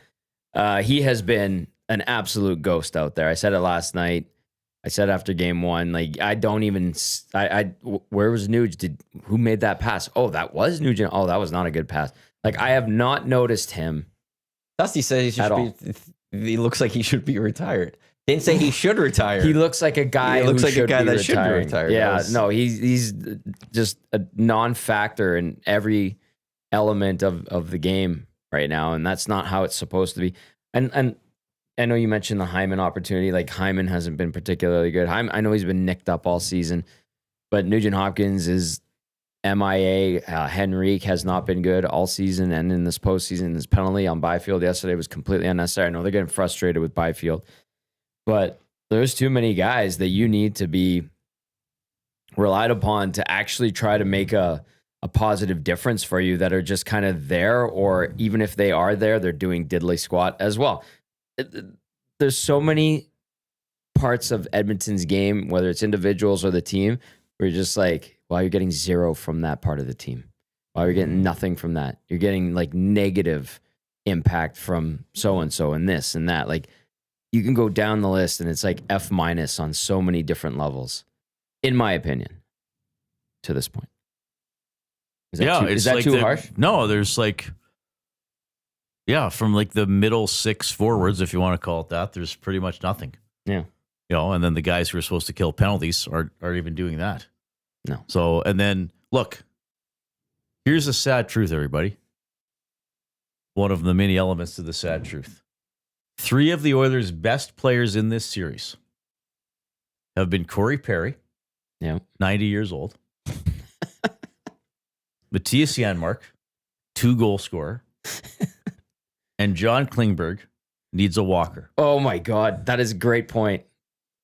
He has been an absolute ghost out there. I said it last night. I said after game 1, like I don't even. Where was Nuge? Who made that pass? Oh, that was Nugent. Oh, that was not a good pass. Like I have not noticed him. Dusty says he looks like he should be retired. Didn't say he should retire. He looks like a guy. That should be retired. Yeah, no, he's just a non-factor in every element of the game right now, and that's not how it's supposed to be. And I know you mentioned the Hyman opportunity. Like Hyman hasn't been particularly good. I know he's been nicked up all season, but Nugent Hopkins is MIA. Henrique has not been good all season, and in this postseason, his penalty on Byfield yesterday was completely unnecessary. I know they're getting frustrated with Byfield, but there's too many guys that you need to be relied upon to actually try to make a positive difference for you that are just kind of there, or even if they are there, they're doing diddly squat as well. There's so many parts of Edmonton's game, whether it's individuals or the team, where you're just like, wow, you're getting 0 from that part of the team. Wow, you're getting nothing from that. You're getting like negative impact from so-and-so and this and that. Like you can go down the list and it's like F- on so many different levels, in my opinion, to this point. Is that too harsh? No, there's like, from like the middle 6 forwards, if you want to call it that, there's pretty much nothing. Yeah. And then the guys who are supposed to kill penalties aren't even doing that. No. So, and then look, here's the sad truth, everybody. One of the many elements to the sad truth. 3 of the Oilers' best players in this series have been Corey Perry, 90 years old, Matthias Janmark, 2-goal scorer, and John Klingberg needs a walker. Oh my God. That is a great point.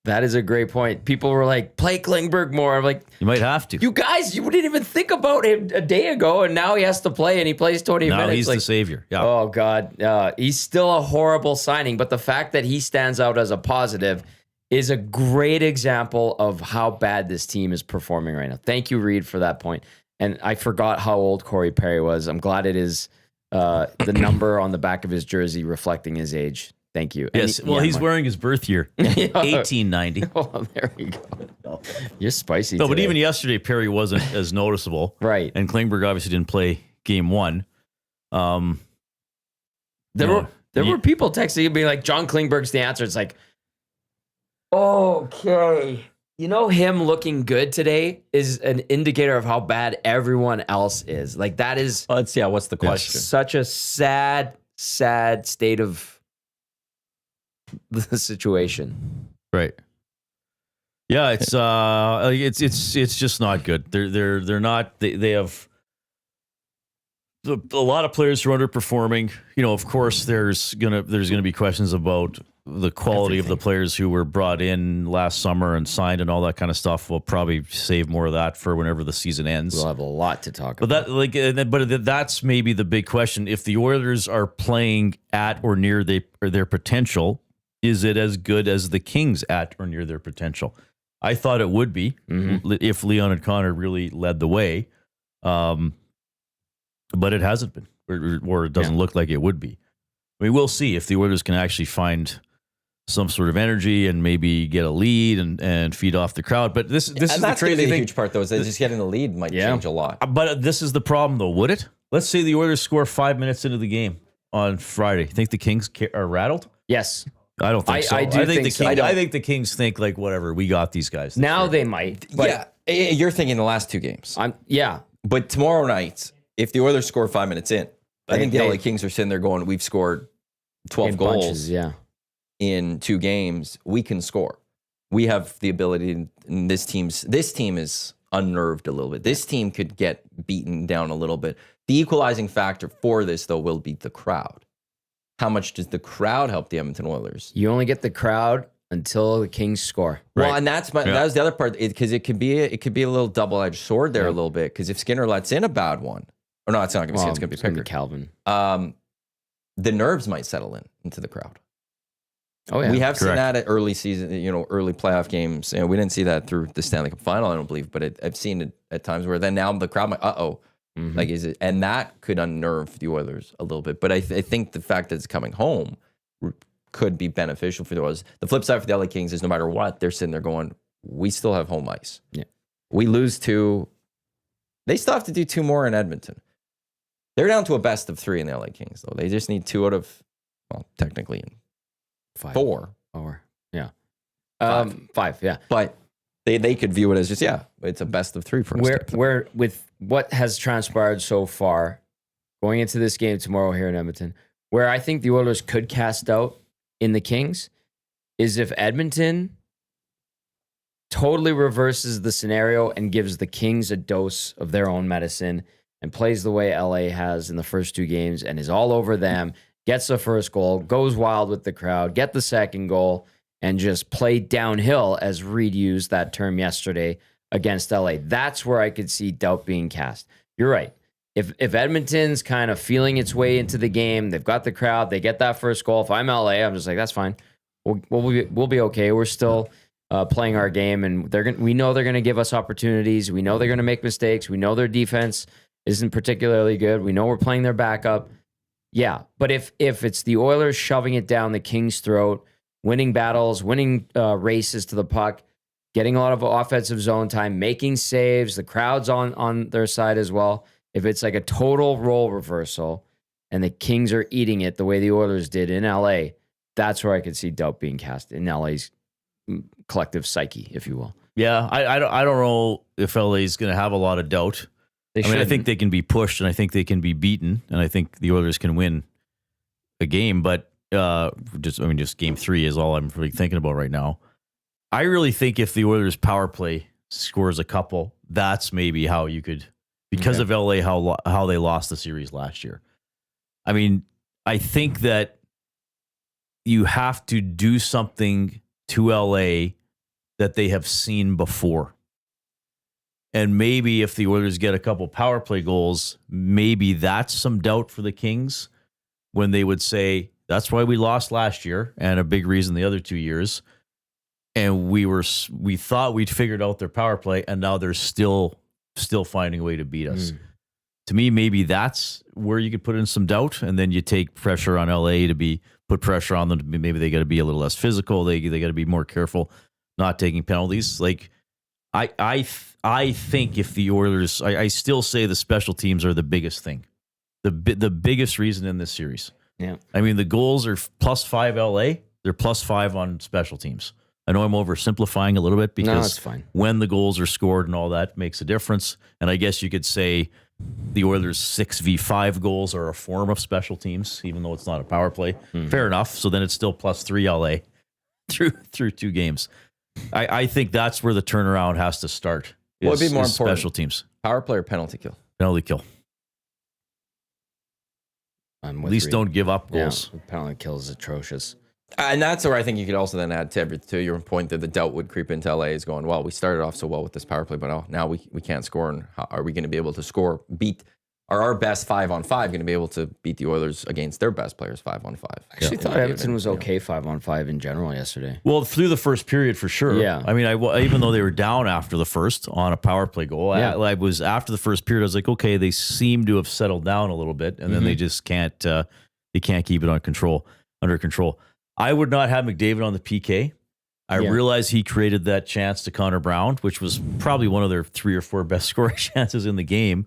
That is a great point. People were like, play Klingberg more. I'm like, you might have to. You guys, you didn't even think about him a day ago, and now he has to play, and he plays 20 minutes. Now he's like, the savior. Yeah. Oh, God. He's still a horrible signing, but the fact that he stands out as a positive is a great example of how bad this team is performing right now. Thank you, Reid, for that point. And I forgot how old Corey Perry was. I'm glad it is the number on the back of his jersey reflecting his age. Thank you. Yes. Well, he's wearing his birth year, 1890. Oh, there we go. You're spicy. No, today. but even yesterday, Perry wasn't as noticeable. Right. And Klingberg obviously didn't play game 1. There were people texting and being like, John Klingberg's the answer. It's like, okay. You know, him looking good today is an indicator of how bad everyone else is. Like that is. Let's see. What's the question? Such a sad state of the situation. Right. Yeah, it's just not good. They're not. They have a lot of players who are underperforming. Of course, there's gonna be questions about the quality of the players who were brought in last summer and signed and all that kind of stuff. We'll probably save more of that for whenever the season ends. We'll have a lot to talk about. But That's maybe the big question. If the Oilers are playing at or near their potential, is it as good as the Kings at or near their potential? I thought it would be if Leon and Connor really led the way, but it hasn't been, or it doesn't look like it would be. I mean, we'll see if the Oilers can actually find some sort of energy and maybe get a lead and feed off the crowd. But this is the crazy thing. Huge part, though, is that just getting the lead might change a lot. But this is the problem, though, would it? Let's say the Oilers score 5 minutes into the game on Friday. Think the Kings are rattled? Yes. I don't think so. I think the Kings think like, whatever, we got these guys. Now they might. But you're thinking the last 2 games. But tomorrow night, if the Oilers score 5 minutes in, I think the LA Kings are sitting there going, we've scored 12 goals. Bunches, in 2 games, we can score. We have the ability, and this team is unnerved a little bit. This team could get beaten down a little bit. The equalizing factor for this, though, will be the crowd. How much does the crowd help the Edmonton Oilers? You only get the crowd until the Kings score. Well, and that was the other part, because it could be a little double-edged sword there a little bit, because if Skinner lets in a bad one, or no, it's not going to be Skinner, it's going to be Pickard. Calvin. The nerves might settle into the crowd. Oh, yeah. We have seen that at early season, early playoff games. And we didn't see that through the Stanley Cup final, I don't believe, but I've seen it at times where then now the crowd might, like, is it? And that could unnerve the Oilers a little bit. But I think the fact that it's coming home could be beneficial for those. The flip side for the LA Kings is no matter what, they're sitting there going, we still have home ice. Yeah. We lose 2. They still have to do 2 more in Edmonton. They're down to a best of 3 in the LA Kings, though. They just need 2 out of, well, technically 5. 4. Or, yeah. 5. Yeah. But they could view it as just, it's a best of 3 for us. Where with what has transpired so far, going into this game tomorrow here in Edmonton, where I think the Oilers could cast out in the Kings is if Edmonton totally reverses the scenario and gives the Kings a dose of their own medicine and plays the way LA has in the first 2 games and is all over them, gets the first goal, goes wild with the crowd, get the second goal, and just play downhill, as Reid used that term yesterday against LA. That's where I could see doubt being cast. You're right. If Edmonton's kind of feeling its way into the game, they've got the crowd, they get that first goal. If I'm LA, I'm just like, that's fine. We'll be okay. We're still playing our game, and we know they're gonna give us opportunities. We know they're gonna make mistakes. We know their defense isn't particularly good. We know we're playing their backup. Yeah, but if it's the Oilers shoving it down the Kings' throat, winning battles, winning races to the puck, getting a lot of offensive zone time, making saves, the crowd's on their side as well. If it's like a total role reversal and the Kings are eating it the way the Oilers did in LA, that's where I could see doubt being cast in LA's collective psyche, if you will. Yeah, I don't know if LA is going to have a lot of doubt. I think they can be pushed, and I think they can be beaten, and I think the Oilers can win a game, but just game 3 is all I'm really thinking about right now. I really think if the Oilers power play scores a couple, that's maybe how you could, because of LA, how they lost the series last year. I mean, I think that you have to do something to LA that they have seen before. And maybe if the Oilers get a couple power play goals, maybe that's some doubt for the Kings when they would say, that's why we lost last year and a big reason the other 2 years. And we thought we'd figured out their power play, and now they're still finding a way to beat us. To me, maybe that's where you could put in some doubt, and then you take pressure on LA to put pressure on them. Maybe they got to be a little less physical. They got to be more careful, not taking penalties. Like I think if the Oilers, I still say the special teams are the biggest thing, the biggest reason in this series. Yeah, I mean the goals are +5 LA. They're +5 on special teams. I know I'm oversimplifying a little bit because that's fine. When the goals are scored and all that makes a difference. And I guess you could say the Oilers' 6v5 goals are a form of special teams, even though it's not a power play. Fair enough. So then it's still +3 LA through 2 games. I think that's where the turnaround has to start. What would be more important? Special teams. Power play or penalty kill? Penalty kill. At least don't give up goals. Yeah, penalty kill is atrocious. And that's where I think you could also then add to your point that the doubt would creep into LA is going, well, we started off so well with this power play, but now we can't score. And how are we going to be able to score, are our best 5-on-5 going to be able to beat the Oilers against their best players 5-on-5? I actually thought Edmonton was okay 5-on-5 in general yesterday. Well, through the first period for sure. Yeah. I mean, even though they were down after the first on a power play goal, I was after the first period. I was like, okay, they seem to have settled down a little bit, and then they just can't. They can't keep it under control. I would not have McDavid on the PK. I realize he created that chance to Connor Brown, which was probably one of their 3 or 4 best scoring chances in the game.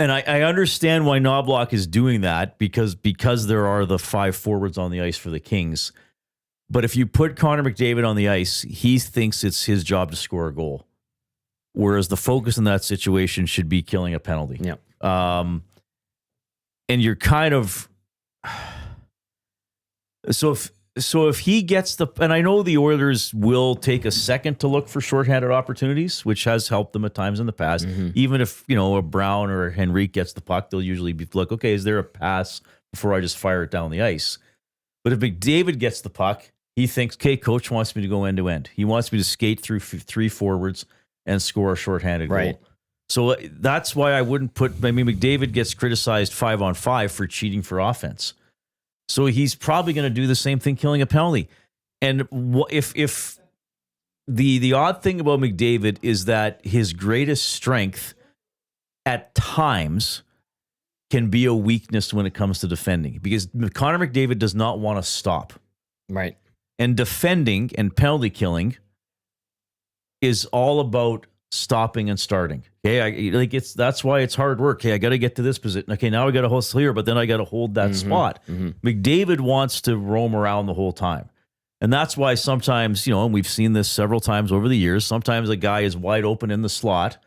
And I understand why Knobloch is doing that because there are the 5 forwards on the ice for the Kings. But if you put Connor McDavid on the ice, he thinks it's his job to score a goal. Whereas the focus in that situation should be killing a penalty. Yeah. And you're kind of... So if he gets and I know the Oilers will take a second to look for shorthanded opportunities, which has helped them at times in the past. Even if, a Brown or a Henrique gets the puck, they'll usually be like, okay, is there a pass before I just fire it down the ice? But if McDavid gets the puck, he thinks, okay, coach wants me to go end to end. He wants me to skate through 3 forwards and score a shorthanded goal. So that's why I wouldn't McDavid gets criticized 5-on-5 for cheating for offense. So he's probably going to do the same thing, killing a penalty. And if the odd thing about McDavid is that his greatest strength at times can be a weakness when it comes to defending, because Connor McDavid does not want to stop. Right. And defending and penalty killing is all about stopping and starting. Okay, that's why it's hard work. Okay, I got to get to this position. Okay, now I got to hold clear, but then I got to hold that spot. McDavid wants to roam around the whole time. And that's why sometimes, and we've seen this several times over the years, sometimes a guy is wide open in the slot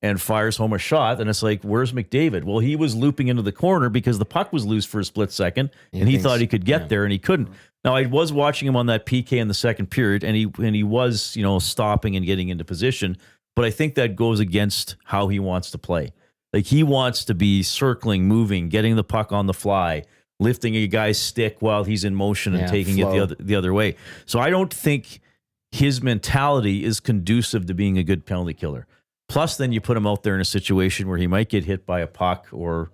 and fires home a shot, and it's like, where's McDavid? Well, he was looping into the corner because the puck was loose for a split second, and he thought he could get there, and he couldn't. Now, I was watching him on that PK in the second period, and he was, stopping and getting into position, but I think that goes against how he wants to play. Like, he wants to be circling, moving, getting the puck on the fly, lifting a guy's stick while he's in motion and taking it the other way. So I don't think his mentality is conducive to being a good penalty killer. Plus, then you put him out there in a situation where he might get hit by a puck or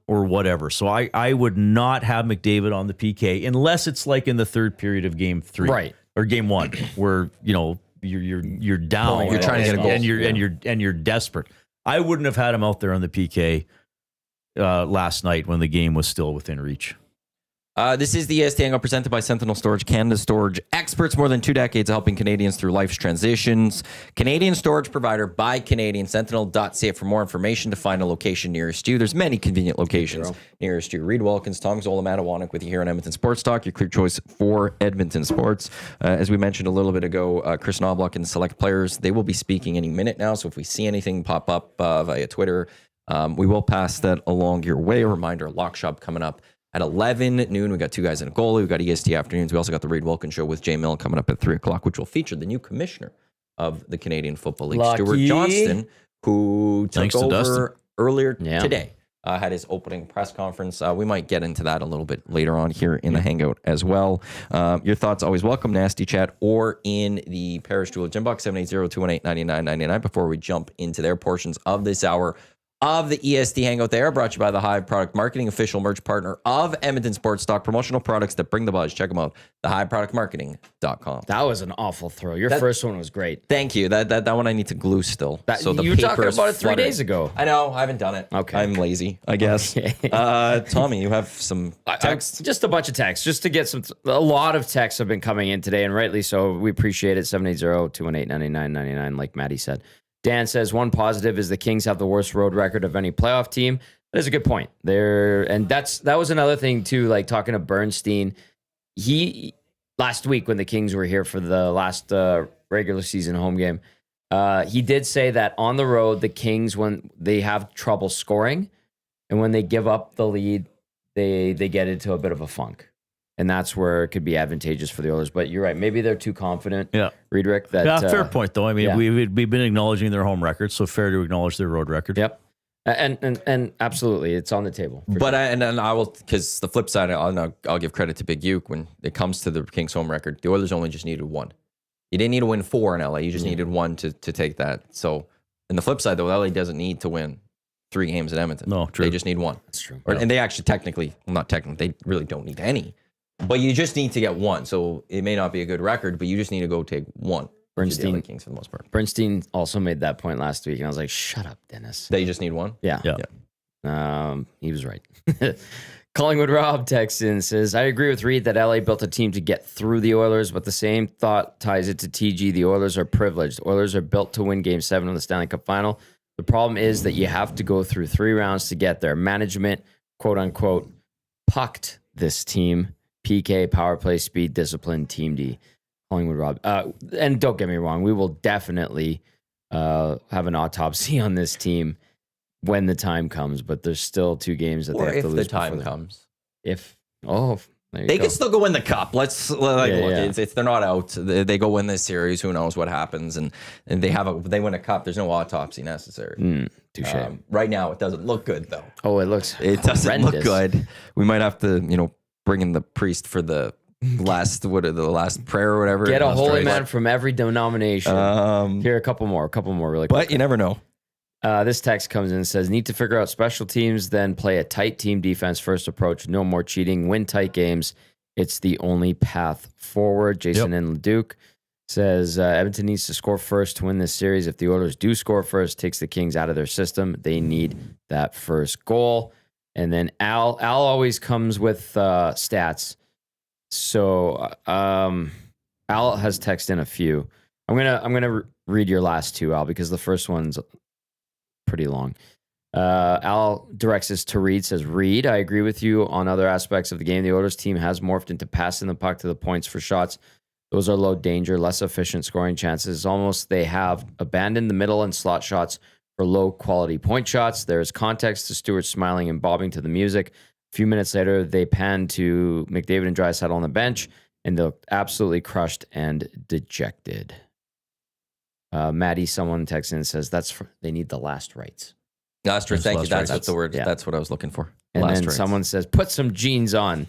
whatever. So I would not have McDavid on the PK unless it's like in the third period of game 3, right, or game 1, where you're down, you're trying to get a goal, and you're desperate. I wouldn't have had him out there on the PK last night when the game was still within reach. This is the EST Hangout presented by Sentinel Storage, Canada's storage experts. More than 2 decades of helping Canadians through life's transitions. Canadian storage provider by Canadian. Sentinel.ca for more information to find a location nearest you. There's many convenient locations nearest you. Reid Wilkins, Tom Gazzola, Iwanyk with you here on Edmonton Sports Talk, your clear choice for Edmonton sports. As we mentioned a little bit ago, Chris Knobloch and select players, they will be speaking any minute now. So if we see anything pop up via Twitter, we will pass that along your way. A reminder, Lock Shop coming up at 11 noon. We got 2 guys in a goalie. We got EST afternoons. We also got the Reid Wilkins Show with Jay Milne coming up at 3 o'clock, which will feature the new commissioner of the Canadian Football League, Stuart Johnston, who took over earlier today. Had his opening press conference. We might get into that a little bit later on here in the Hangout as well. Your thoughts always welcome, Nasty Chat, or in the Parish Jewel Gym Box, 780-218-9999. Before we jump into their portions of this hour of the EST Hangout, they are brought to you by the Hive Product Marketing, official merch partner of Edmonton Sports Talk. Promotional products that bring the buzz. Check them out. thehiveproductmarketing.com. That was an awful throw. Your first one was great. Thank you. That one I need to glue still. So you were talking about it 3 days ago. I know. I haven't done it. Okay. I'm lazy, I guess. Okay. Tommy, you have some texts? Just a bunch of texts. Just to get a lot of texts have been coming in today, and rightly so. We appreciate it. 780-218-9999, like Maddie said. Dan says, one positive is the Kings have the worst road record of any playoff team. That is a good point. That was another thing too, like talking to Bernstein. He last week when the Kings were here for the last regular season home game, he did say that on the road, the Kings, when they have trouble scoring and when they give up the lead, they get into a bit of a funk. And that's where it could be advantageous for the Oilers. But you're right. Maybe they're too confident, Riedrich. Fair point, though. I mean, we've been acknowledging their home record, so fair to acknowledge their road record. Yep. And absolutely, it's on the table. But I will, because the flip side, I'll give credit to Big Uke when it comes to the Kings home record. The Oilers only just needed 1. You didn't need to win 4 in LA. You just needed 1 to take that. So, and the flip side, though, LA doesn't need to win 3 games at Edmonton. No, true. They just need 1. That's true. And they actually not technically, they really don't need any. But you just need to get 1. So it may not be a good record, but you just need to go take 1. Bernstein, Kings for the most part. Bernstein also made that point last week, and I was like, "Shut up, Dennis." They just need 1. Yeah. He was right. Collingwood Rob texts in, says, "I agree with Reid that LA built a team to get through the Oilers, but the same thought ties it to TG. The Oilers are privileged. Oilers are built to win Game 7 of the Stanley Cup Final. The problem is that you have to go through 3 rounds to get there. Management, quote unquote, pucked this team." PK, power play, speed, discipline, team D. Collingwood Rob. And don't get me wrong, we will definitely have an autopsy on this team when the time comes, but there's still 2 games that they have to lose. If the time comes. They can still go win the cup. If they're not out, they go win this series. Who knows what happens? And they win a cup. There's no autopsy necessary. Touche. Right now, it doesn't look good though. Oh, it doesn't horrendous. Look good. We might have to, bring in the priest for the last prayer or whatever. Get a holy man from every denomination. Here, a couple more really quick. But you never know. This text comes in and says, need to figure out special teams, then play a tight team defense first approach. No more cheating. Win tight games. It's the only path forward. Jason and Leduc says, Edmonton needs to score first to win this series. If the Oilers do score first, takes the Kings out of their system. They need that first goal. And then Al always comes with stats. So Al has texted in a few. I'm gonna read your last two, Al, because the first one's pretty long. Al directs us to Reid, says, Reid, I agree with you on other aspects of the game. The Oilers team has morphed into passing the puck to the points for shots. Those are low danger, less efficient scoring chances. Almost they have abandoned the middle and slot shots for low quality point shots. There is context to Stewart smiling and bobbing to the music. A few minutes later, they pan to McDavid and Draisaitl on the bench, and they look absolutely crushed and dejected. Maddie, someone texts in and says they need the last rights. Last rights. Thank you. That's rights. the word. Yeah. That's what I was looking for. And last then rights. someone says, put some jeans on.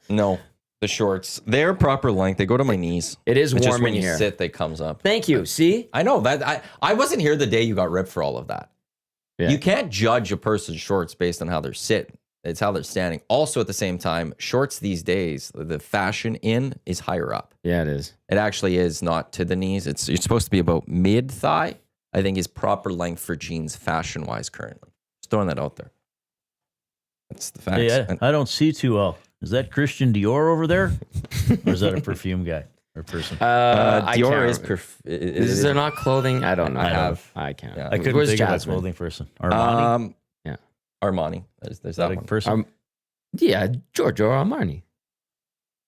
No, the shorts. They're proper length. They go to my knees. It is It's just warm when in you here. sit, they comes up. Thank you. See? I know that. I wasn't here the day you got ripped for all of that. Yeah. You can't judge a person's shorts based on how they're sitting. It's how they're standing. Also, at the same time, shorts these days, the fashion in is higher up. Yeah, it is. It actually is not to the knees. It's supposed to be about mid thigh. I think is proper length for jeans fashion wise currently. Just throwing that out there. That's the facts. Hey, And- I don't see too well. Is that Christian Dior over there? Or is that a perfume guy or person? I Dior can't is Is there not clothing? I don't know. I can't. Yeah. I couldn't Where's think of a Jasmine? clothing person. Armani? Yeah. Armani. There's Is that that a one. person? Yeah, Giorgio Armani.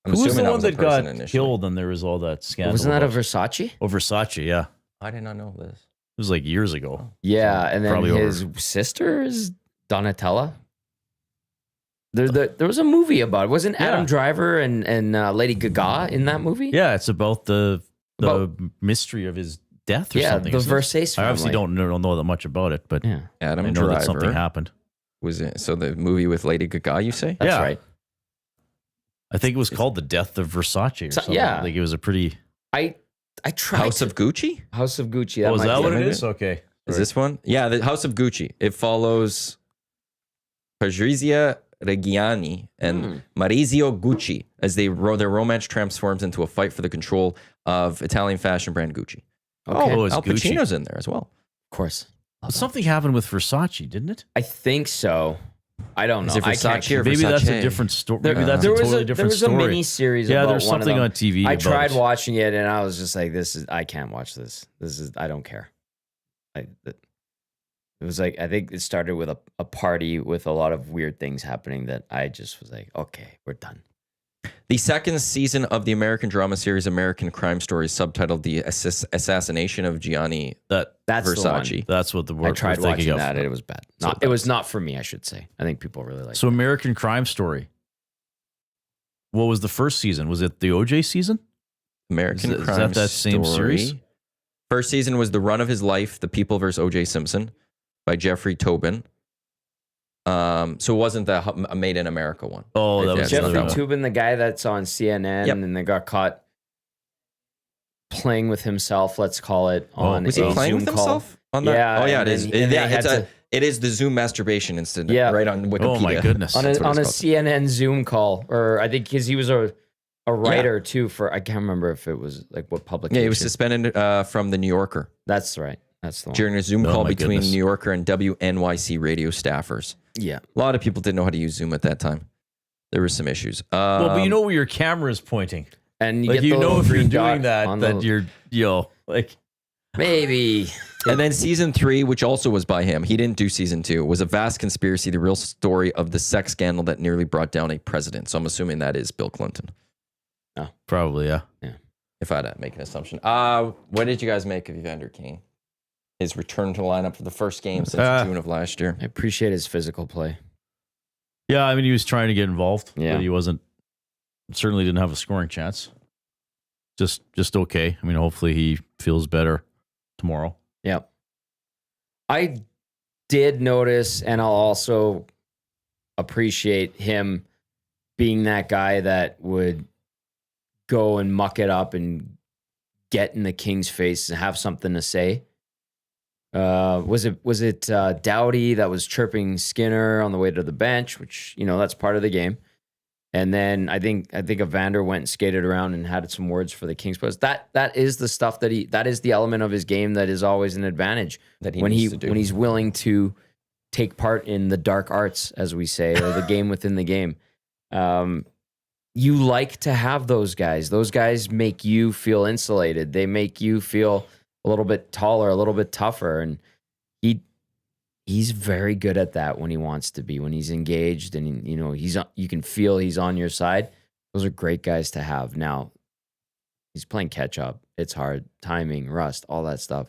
I'm Who was the assuming one was a that person got initially. killed and there was all that scandal? Wasn't that a about- Versace? Oh, Versace, yeah. I did not know this. It was like years ago. Yeah, and then Probably his sister is Donatella. There was a movie about it. Wasn't Adam Yeah. Driver and Lady Gaga in that movie? Yeah, it's about the About- mystery of his death or Yeah, something. the isn't it? Versace I obviously family. don't know that much about it, but Yeah, Adam I know Driver that something happened. was it. So the movie with Lady Gaga, you say? that's Yeah. right. I think it was called The Death of Versace or something. yeah. Like it was a pretty... I tried House of Gucci? House of Gucci. Oh, is might that be what it. it is? Okay. Is this one? Yeah, the House of Gucci. It follows Patrizia Reggiani and Maurizio Gucci as their romance transforms into a fight for the control of Italian fashion brand Gucci. Okay, Oh, it's Al Gucci. Pacino's in there as well. of course. But something happened with Versace, didn't it? I think so. I don't know. Is it I can't Versace or Maybe that's a Versace? different story. There, Maybe that's there a was totally there different was story. a mini series. Yeah, about there's one of something them. on TV. I about tried it. watching it and I was just like, I can't watch this. I don't care. It was like, I think it started with a party with a lot of weird things happening that I just was like, okay, we're done. The second season of the American drama series American Crime Stories, subtitled The Assassination of Gianni That's the one. Versace. That's what the word I tried we're thinking watching of. that and it was bad. So It was not for me, I should say. I think people really like So American Crime Story. What was the first season? Was it the OJ season? American Is Crime that that same Story. series? First season was The Run of His Life, The People vs. O.J. Simpson by Jeffrey Tobin. So it wasn't the Made in America one. Oh, that Yeah, was it's the not Jeffrey other that one. Tubin, the guy that's on CNN Yep. and they got caught playing with himself, let's call it, on Was he a playing Zoom with call. himself on that? Yeah, Oh yeah, and it is. then- and they Yeah, had it is the Zoom masturbation incident. Yeah. Right on Wikipedia. Oh my goodness. on That's a what it's called. CNN Zoom call, or I think because he was a writer too for, I can't remember if it was like what publication. Yeah, he was suspended from the New Yorker That's right. That's the one. during a Zoom Oh call my between goodness. New Yorker and WNYC radio staffers. Yeah. A lot of people didn't know how to use Zoom at that time. There were some issues. Well, but you know where your camera is pointing. And you Like get the you know little if you're green doing dot on that the- you're like maybe. And then season 3, which also was by him, he didn't do season 2, was a vast conspiracy, the real story of the sex scandal that nearly brought down a president. So I'm assuming that is Bill Clinton, probably, yeah. if I had to make an assumption. What did you guys make of Evander Kane? His return to the lineup for the first game since June of last year. I appreciate his physical play. Yeah, I mean he was trying to get involved, Yeah. but he certainly didn't have a scoring chance. Just okay. I mean, hopefully he feels better tomorrow. Yeah. I did notice, and I'll also appreciate him being that guy that would go and muck it up and get in the King's face and have something to say. Was it Doughty that was chirping Skinner on the way to the bench, which, that's part of the game. And then I think Evander went and skated around and had some words for the Kings players. That is the stuff that is the element of his game that is always an advantage That he when needs to do. when he's willing to take part in the dark arts, as we say, or the game within the game. You like to have those guys. Those guys make you feel insulated. They make you feel a little bit taller, a little bit tougher. And he's very good at that when he wants to be, when he's engaged and, you know, you can feel he's on your side. Those are great guys to have. Now, he's playing catch up. It's hard. Timing, rust, all that stuff.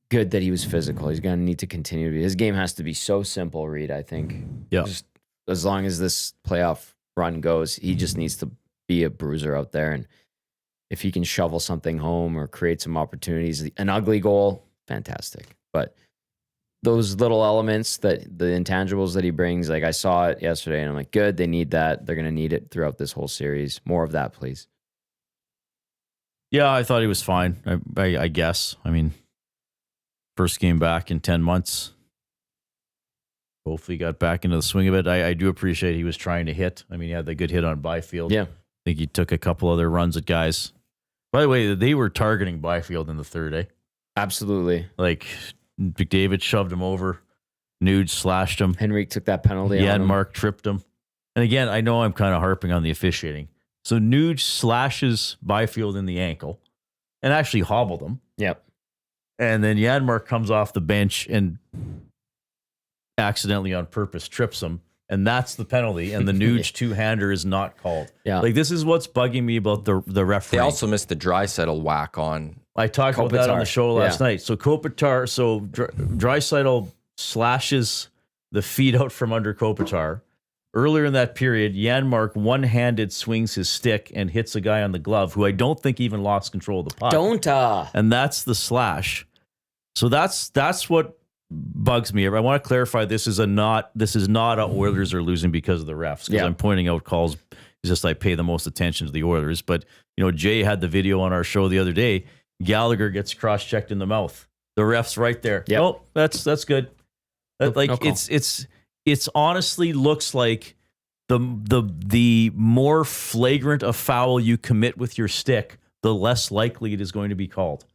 Good that he was physical. He's going to need to continue to be. His game has to be so simple, Reid, I think. Yeah. Just as long as this playoff run goes, he just needs to be a bruiser out there. And if he can shovel something home or create some opportunities, an ugly goal, fantastic. But those little elements, that the intangibles that he brings, like I saw it yesterday and I'm like, good, they need that. They're going to need it throughout this whole series. More of that, please. Yeah, I thought he was fine, I guess. I mean, first game back in 10 months. Hopefully got back into the swing of it. I do appreciate he was trying to hit. I mean, he had the good hit on Byfield. Yeah. I think he took a couple other runs at guys. By the way, they were targeting Byfield in the third, eh? Absolutely. Like, McDavid shoved him over. Nuge slashed him. Henrik took that penalty on him. Mark tripped him. And again, I know I'm kind of harping on the officiating. So Nuge slashes Byfield in the ankle and actually hobbled him. Yep. And then Janmark comes off the bench and accidentally on purpose trips him. And that's the penalty. And the Nuge two-hander is not called. Yeah. Like, this is what's bugging me about the referee. They also missed the Draisaitl whack on. I talked about that on the show last night. So Kopitar, Draisaitl slashes the feet out from under Kopitar. Earlier in that period, Janmark one-handed swings his stick and hits a guy on the glove who I don't think even lost control of the puck. And that's the slash. So that's what bugs me. I want to clarify, this is not a Oilers are losing because of the refs, because I'm pointing out calls. It's just I pay the most attention to the Oilers. But, you know, Jay had the video on our show the other day. Gallagher gets cross-checked in the mouth. The ref's right there. Yep. Oh, that's good. It's honestly looks like the more flagrant a foul you commit with your stick, the less likely it is going to be called.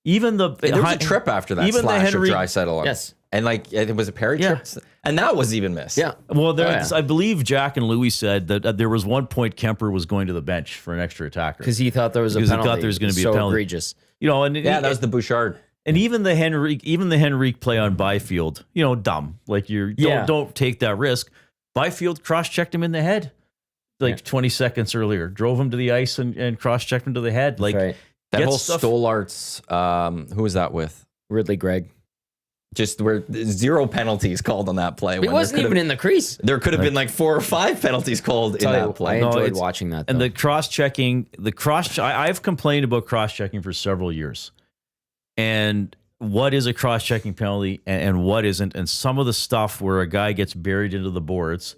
Even there was a trip after that slash of Draisaitl on. Yes. And like, it was a Perry trip. And that was even missed. Yeah. Well, I believe Jack and Louis said that there was one point Kemper was going to the bench for an extra attacker. Because he thought there was a penalty. He thought there was going to be a penalty. Egregious. You know, and that was the Bouchard. And even the Henrique play on Byfield, you know, dumb. Like, don't take that risk. Byfield cross-checked him in the head 20 seconds earlier. Drove him to the ice and cross-checked him to the head. Like, right. That whole Stolarz, who was that with? Ridley Gregg. Just where 0 penalties called on that play. He wasn't even in the crease. There could have been like 4 or 5 penalties called in that play. I enjoyed watching that, though. And the cross-checking, I've complained about cross-checking for several years. And what is a cross-checking penalty and what isn't? And some of the stuff where a guy gets buried into the boards.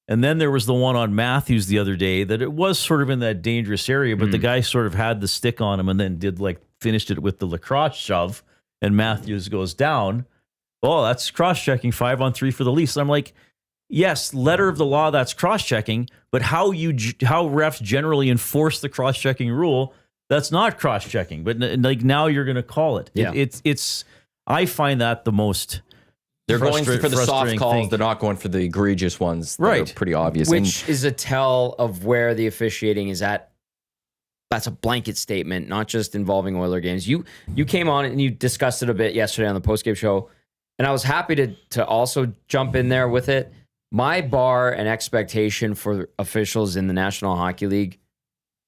And then there was the one on Matthews the other day that it was sort of in that dangerous area, but the guy sort of had the stick on him and then finished it with the lacrosse shove, and Matthews goes down. Oh, that's cross-checking, 5-on-3 for the Leafs. And I'm like, yes, letter of the law, that's cross-checking, but how refs generally enforce the cross-checking rule, that's not cross-checking. But like, now you're going to call it. Yeah. I find that the most. They're going for the soft calls. Thing. They're not going for the egregious ones. Right. Pretty obvious. Which is a tell of where the officiating is at. That's a blanket statement, not just involving Oiler games. You came on and you discussed it a bit yesterday on the postgame show, and I was happy to also jump in there with it. My bar and expectation for officials in the National Hockey League,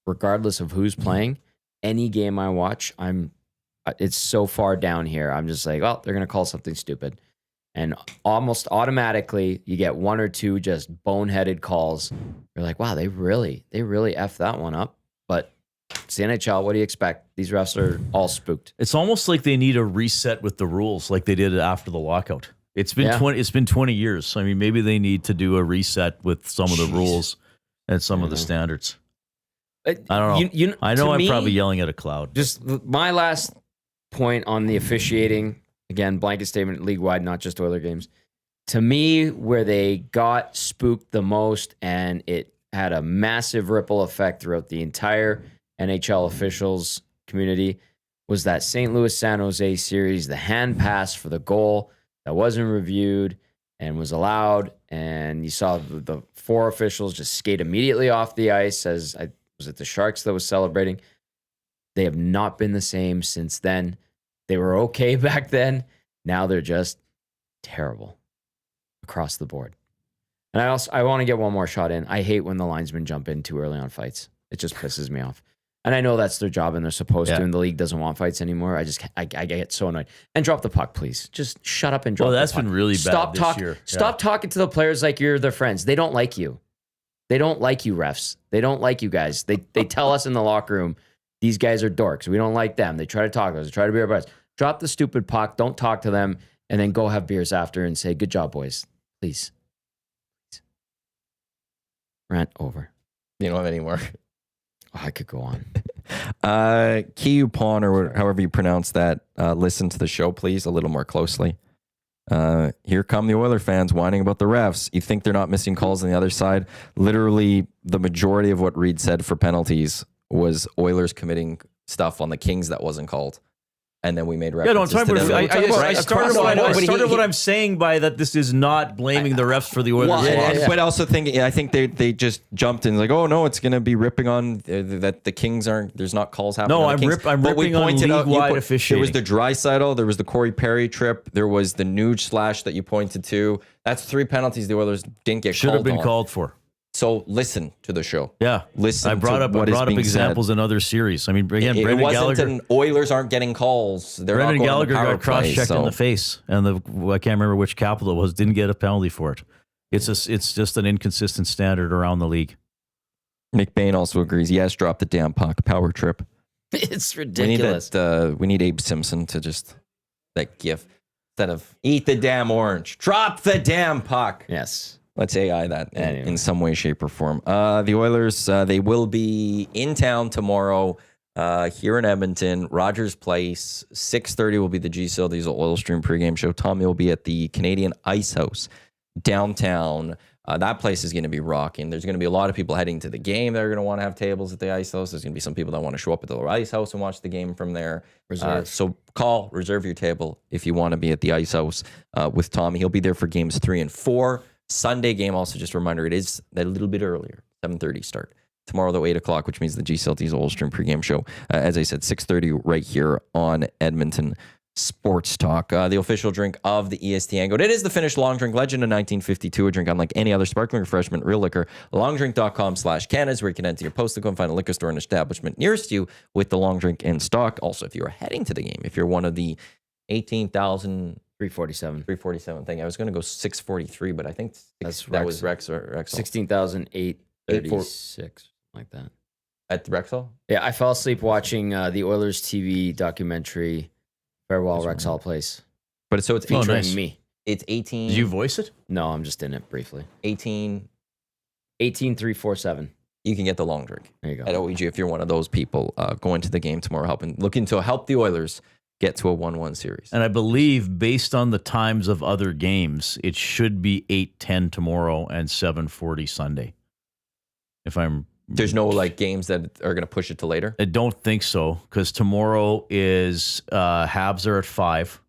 regardless of who's playing, any game I watch, it's so far down here. I'm just like, well, they're going to call something stupid. And almost automatically, you get 1 or 2 just boneheaded calls. You're like, wow, they really effed that one up. But it's the NHL. What do you expect? These refs are all spooked. It's almost like they need a reset with the rules, like they did after the lockout. It's been 20 years. So, I mean, maybe they need to do a reset with some of the rules and some of the standards. I don't know. I know I'm probably yelling at a cloud. Just my last point on the officiating. Again, blanket statement, league-wide, not just Oiler games. To me, where they got spooked the most and it had a massive ripple effect throughout the entire NHL officials community was that St. Louis-San Jose series, the hand pass for the goal that wasn't reviewed and was allowed. And you saw the 4 officials just skate immediately off the ice was it the Sharks that was celebrating? They have not been the same since then. They were okay back then. Now they're just terrible across the board. And I want to get one more shot in. I hate when the linesmen jump in too early on fights. It just pisses me off. And I know that's their job and they're supposed to, and the league doesn't want fights anymore. I get so annoyed. And drop the puck, please. Just shut up and drop the puck. Well, that's been really bad this year. Stop talking to the players like you're their friends. They don't like you. They don't like you, refs. They don't like you guys. They tell us in the locker room, these guys are dorks. We don't like them. They try to talk to us. They try to be our buddies. Drop the stupid puck. Don't talk to them. And then go have beers after and say, good job, boys. Please. Rant over. You don't have any more. Oh, I could go on. Kiyu Pawn, or however you pronounce that, listen to the show, please, a little more closely. Here come the Oiler fans whining about the refs. You think they're not missing calls on the other side? Literally, the majority of what Reid said for penalties was Oilers committing stuff on the Kings that wasn't called. And then we made references to them. I started what I'm saying by that this is not blaming the refs for the Oilers loss. But also I think they just jumped in like, oh no, it's going to be ripping on that the Kings aren't. There's not calls happening. No, on the Kings. I'm ripping on league-wide officiating. There was the Draisaitl, there was the Corey Perry trip, there was the Nuge slash that you pointed to. That's 3 penalties the Oilers didn't get. Should have been called for. So listen to the show. Yeah, listen. I brought up examples said. in other series. I mean, again, it Brendan wasn't Gallagher. An Oilers aren't getting calls. Brendan Gallagher got cross-checked in the face, and I can't remember which capital it was. Didn't get a penalty for it. It's just an inconsistent standard around the league. McBain also agrees. Yes, drop the damn puck. Power trip. It's ridiculous. We need Abe Simpson to just that gif instead of eat the damn orange. Drop the damn puck. Yes. Let's AI that in some way, shape, or form. The Oilers, they will be in town tomorrow here in Edmonton, Rogers Place. 6:30 will be the G-Cell Diesel Oil Stream pregame show. Tommy will be at the Canadian Ice House downtown. That place is going to be rocking. There's going to be a lot of people heading to the game that are going to want to have tables at the Ice House. There's going to be some people that want to show up at the Ice House and watch the game from there. So reserve your table if you want to be at the Ice House with Tommy. He'll be there for games 3 and 4. Sunday game, also just a reminder, it is a little bit earlier, 7:30 start. Tomorrow, though, 8 o'clock, which means the G-Cell Diesel Oil Stream pregame show. As I said, 6:30 right here on Edmonton Sports Talk. The official drink of the EST Hangout. It is the Finnish long drink legend of 1952, a drink unlike any other sparkling refreshment, real liquor. Longdrink.com/Canada is where you can enter your postal code and find a liquor store and establishment nearest you with the long drink in stock. Also, if you are heading to the game, if you're one of the 18,000... 347 thing. I was going to go 643, but I think that was Rex or Rexall. 16,836, like that. At Rexall? Yeah, I fell asleep watching the Oilers TV documentary, Farewell Rexall Place. But so it's featuring me. It's 18. Did you voice it? No, I'm just in it briefly. 18347. You can get the long drink. There you go. At OEG if you're one of those people going to the game tomorrow, looking to help the Oilers get to a 1-1 series. And I believe, based on the times of other games, it should be 8:10 tomorrow and 7:40 Sunday. There's no games that are going to push it to later? I don't think so, because tomorrow is Habs are at 5,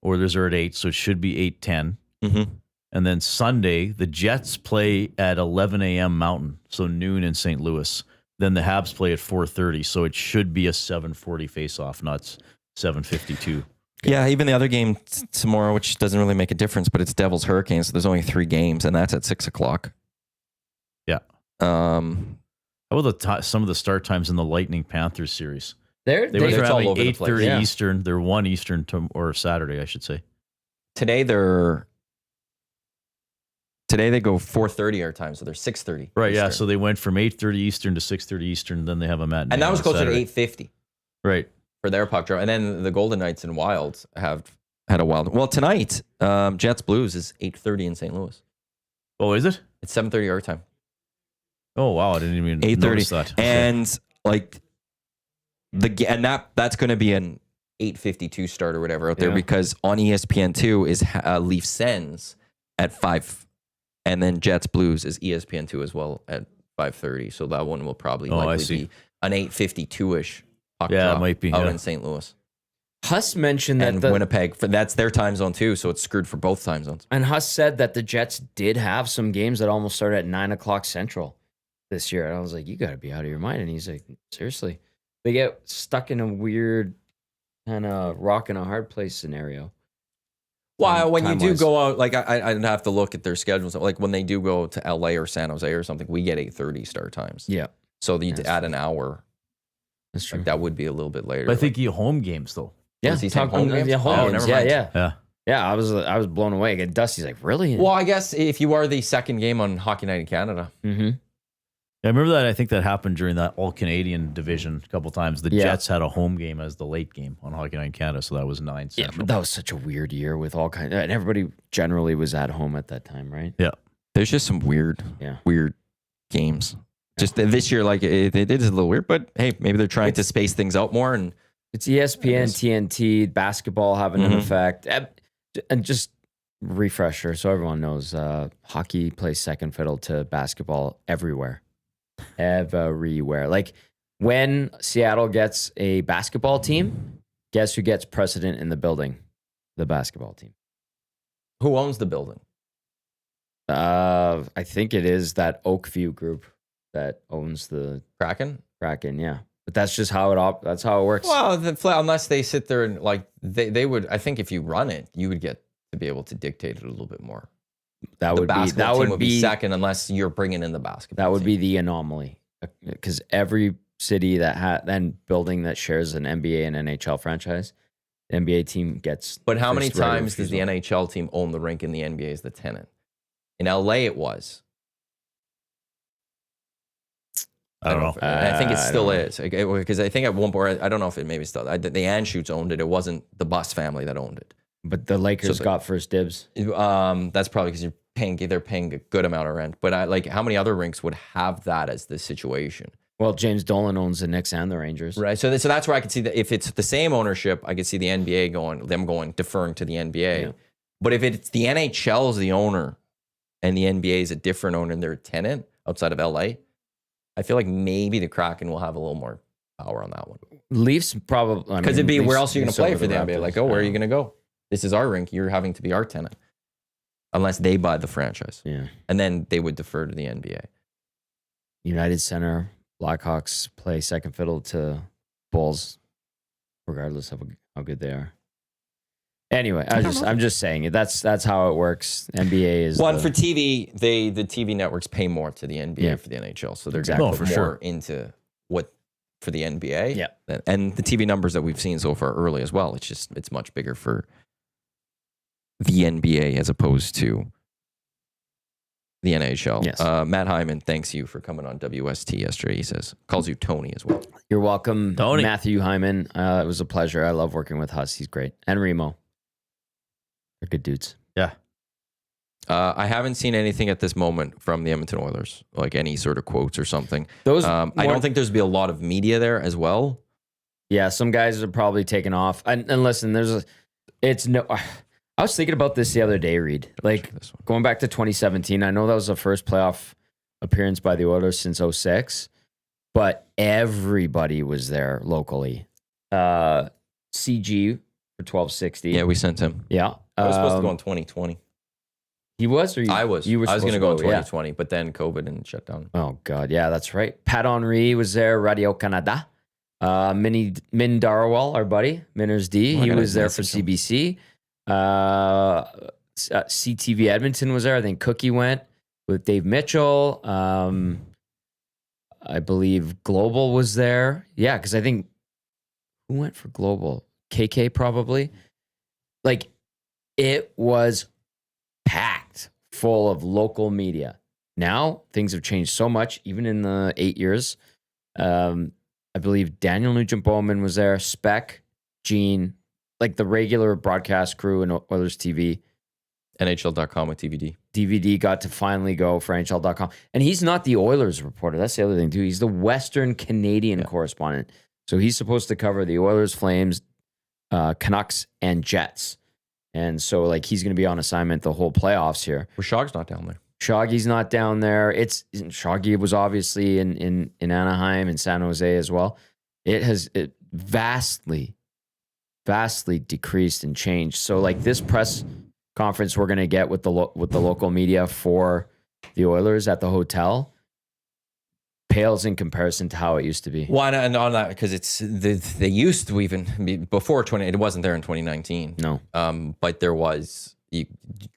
Oilers are at 8, so it should be 8:10. Mm-hmm. And then Sunday, the Jets play at 11 a.m. Mountain, so noon in St. Louis. Then the Habs play at 4:30, so it should be a 7:40 face-off, not 7:52. Yeah, even the other game tomorrow, which doesn't really make a difference, but it's Devils Hurricanes, so there's only 3 games, and that's at 6 o'clock. Yeah. How about some of the start times in the Lightning Panthers series? They were having 8:30 Eastern. They're 1 Eastern or Saturday, I should say. Today they go 4:30 our time, so they're 6:30. Right, Eastern. yeah. So they went from 8:30 Eastern to 6:30 Eastern. Then they have a matinee. And that was closer Saturday. to 8:50. Right. For their puck draw. And then the Golden Knights and Wilds have had a wild. Well, tonight, Jets Blues is 8:30 in St. Louis. Oh, is it? It's 7:30 our time. Oh, wow. I didn't even 8:30. notice that. And that's going to be an 8:52 start or whatever out there because on ESPN2 is Leaf Sens at 5. And then Jets Blues is ESPN2 as well at 5:30. So that one will probably likely be an 8:52-ish. Yeah, it might be out in St. Louis. Huss mentioned and that Winnipeg, that's their time zone too, so it's screwed for both time zones. And Huss said that the Jets did have some games that almost started at 9:00 Central this year. And I was like, you got to be out of your mind. And he's like, seriously. They get stuck in a weird kind of rock and a hard place scenario. Well, when you do go out, like I'd have to look at their schedules. Like when they do go to LA or San Jose or something, we get 8:30 start times. Yeah. So you add an hour. That's true. Like that would be a little bit later. But I think you home games though. Yeah, he saying home games? Yeah, home games. Yeah. I was blown away. And Dusty's like, really? Well, I guess if you are the second game on Hockey Night in Canada. Mm-hmm. I remember that. I think that happened during that All-Canadian division a couple times. The Jets had a home game as the late game on Hockey Night in Canada, so that was 9 Central. Yeah, but that was such a weird year with all kinds, and everybody generally was at home at that time, right? Yeah. There's just some weird games. Just this year, like it is a little weird, but hey, maybe they're trying to space things out more. And it's ESPN, TNT, basketball having an effect. And just refresher, so everyone knows, hockey plays second fiddle to basketball everywhere. Everywhere. Like when Seattle gets a basketball team, guess who gets precedent in the building? The basketball team. Who owns the building? I think it is that Oakview group that owns the Kraken. Yeah. But that's just how that's how it works. Well, unless they sit there and like they would. I think if you run it, you would get to be able to dictate it a little bit more. That would be second unless you're bringing in the basketball. That would be the anomaly, because every city that had then building that shares an NBA and NHL franchise, the NBA team gets. But how many times does the NHL team own the rink and the NBA is the tenant? In LA, it was. I don't know. I think it still is, because I think at one point, I don't know if it maybe still. The Anschutz owned it. It wasn't the Buss family that owned it. But the Lakers got first dibs. That's probably because they're paying a good amount of rent. But how many other rinks would have that as the situation? Well, James Dolan owns the Knicks and the Rangers, right? So that's where I could see that if it's the same ownership, I could see the NBA deferring to the NBA. Yeah. But if it's the NHL is the owner and the NBA is a different owner and they're a tenant outside of LA, I feel like maybe the Kraken will have a little more power on that one. Leafs probably, because it'd be where else are you going to play for the NBA? Like, where are you going to go? This is our rink. You're having to be our tenant. Unless they buy the franchise. Yeah. And then they would defer to the NBA. United Center, Blackhawks play second fiddle to Bulls, regardless of how good they are. Anyway, I'm just saying it. That's how it works. NBA is for TV. The TV networks pay more to the NBA for the NHL, so they're going to put more into what for the NBA. Yeah, and the TV numbers that we've seen so far early as well. It's much bigger for the NBA as opposed to the NHL. Yes. Matt Hyman, thanks you for coming on WST yesterday. He says, calls you Tony as well. You're welcome, Tony. Matthew Hyman. It was a pleasure. I love working with Huss. He's great. And Remo. They're good dudes. Yeah. I haven't seen anything at this moment from the Edmonton Oilers, like any sort of quotes or something. I don't think there's be a lot of media there as well. Yeah, some guys are probably taking off. And listen, I was thinking about this the other day, Reid. Like, going back to 2017, I know that was the first playoff appearance by the Oilers since 2006, but everybody was there locally. CG for 1260. Yeah, we sent him. Yeah. I was supposed to go in 2020. He was? Or I was. You were I was going to go in 2020, yeah. but then COVID and shut down. Oh, God. Yeah, that's right. Pat Henry was there, Radio Canada. Min Darawal, our buddy, Minners D, he was there for CBC. CTV Edmonton was there. I think Cookie went with Dave Mitchell. I believe Global was there. Yeah, because I think who went for Global? KK probably. Like, it was packed full of local media. Now things have changed so much, even in the 8 years. I believe Daniel Nugent-Bowman was there, Spec, Gene, like the regular broadcast crew in Oilers TV. NHL.com with DVD. DVD got to finally go for NHL.com. And he's not the Oilers reporter. That's the other thing, too. He's the Western Canadian correspondent. So he's supposed to cover the Oilers, Flames, Canucks, and Jets. And so, like, he's going to be on assignment the whole playoffs here. Well, Shog's not down there. Shoggy's not down there. Shoggy was obviously in Anaheim and San Jose as well. It has vastly vastly decreased and changed. So like this press conference we're going to get with the local media for the Oilers at the hotel pales in comparison to how it used to be. Why not? And on that, because they used to even before it wasn't there in 2019. No. But there was, you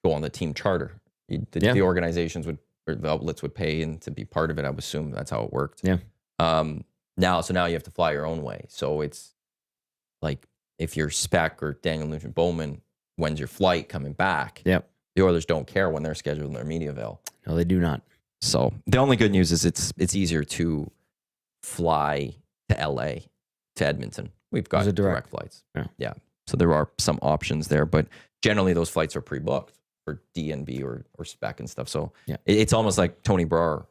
go on the team charter. The organizations or the outlets would pay in to be part of it. I would assume that's how it worked. Yeah. Now you have to fly your own way. So it's like if you're Speck or Daniel Nugent-Bowman, when's your flight coming back? Yep. The Oilers don't care when they're scheduling their media avail. No, they do not. So the only good news is it's easier to fly to LA, to Edmonton. We've got direct flights. Yeah. So there are some options there, but generally those flights are pre-booked for DNB or Spec and stuff. So it's almost like Tony Brar.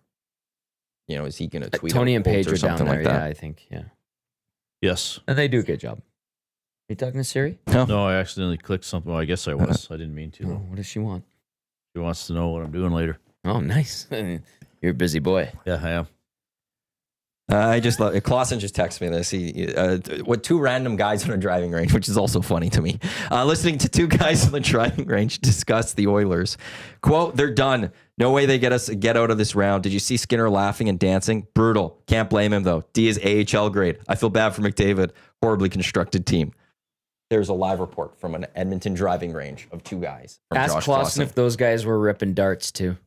You know, is he going to tweet? Tony and Paige or are down something there. like that? Yeah, I think. Yeah. Yes. And they do a good job. Are you talking to Siri? No, I accidentally clicked something. Well, I guess I was. I didn't mean to. Oh, what does she want? She wants to know what I'm doing later. Oh, nice. You're a busy boy. Yeah, I am. I just love it. Clausen just texted me this. What two random guys on a driving range, which is also funny to me. Listening to two guys on the driving range discuss the Oilers. Quote, they're done. No way they get out of this round. Did you see Skinner laughing and dancing? Brutal. Can't blame him, though. D is AHL grade. I feel bad for McDavid. Horribly constructed team. There's a live report from an Edmonton driving range of two guys. Ask Clausen if those guys were ripping darts, too.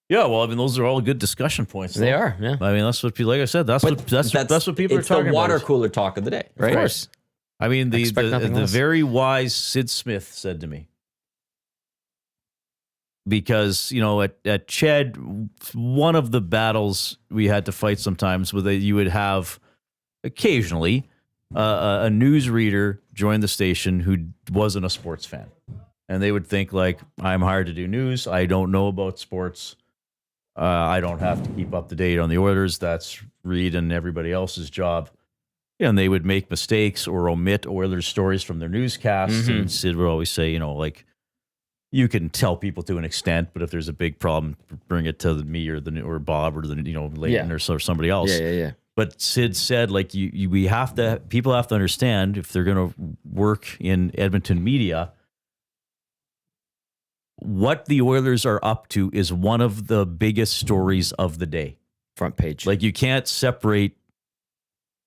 Yeah, well, I mean, those are all good discussion points. They are, yeah. I mean, that's what people, like I said, that's what people are talking about. It's the water cooler talk of the day, right? Of course. I mean, the very wise Sid Smith said to me, because, you know, at Ched, one of the battles we had to fight sometimes was that you would have occasionally a newsreader join the station who wasn't a sports fan. And they would think, like, I'm hired to do news. I don't know about sports. I don't have to keep up to date on the Oilers. That's Reid and everybody else's job. And they would make mistakes or omit Oilers stories from their newscasts. And Sid would always say, you know, like, you can tell people to an extent, but if there's a big problem, bring it to me or Bob or Leighton or somebody else. Yeah. But Sid said, like, people have to understand, if they're going to work in Edmonton media, what the Oilers are up to is one of the biggest stories of the day. Front page. Like, you can't separate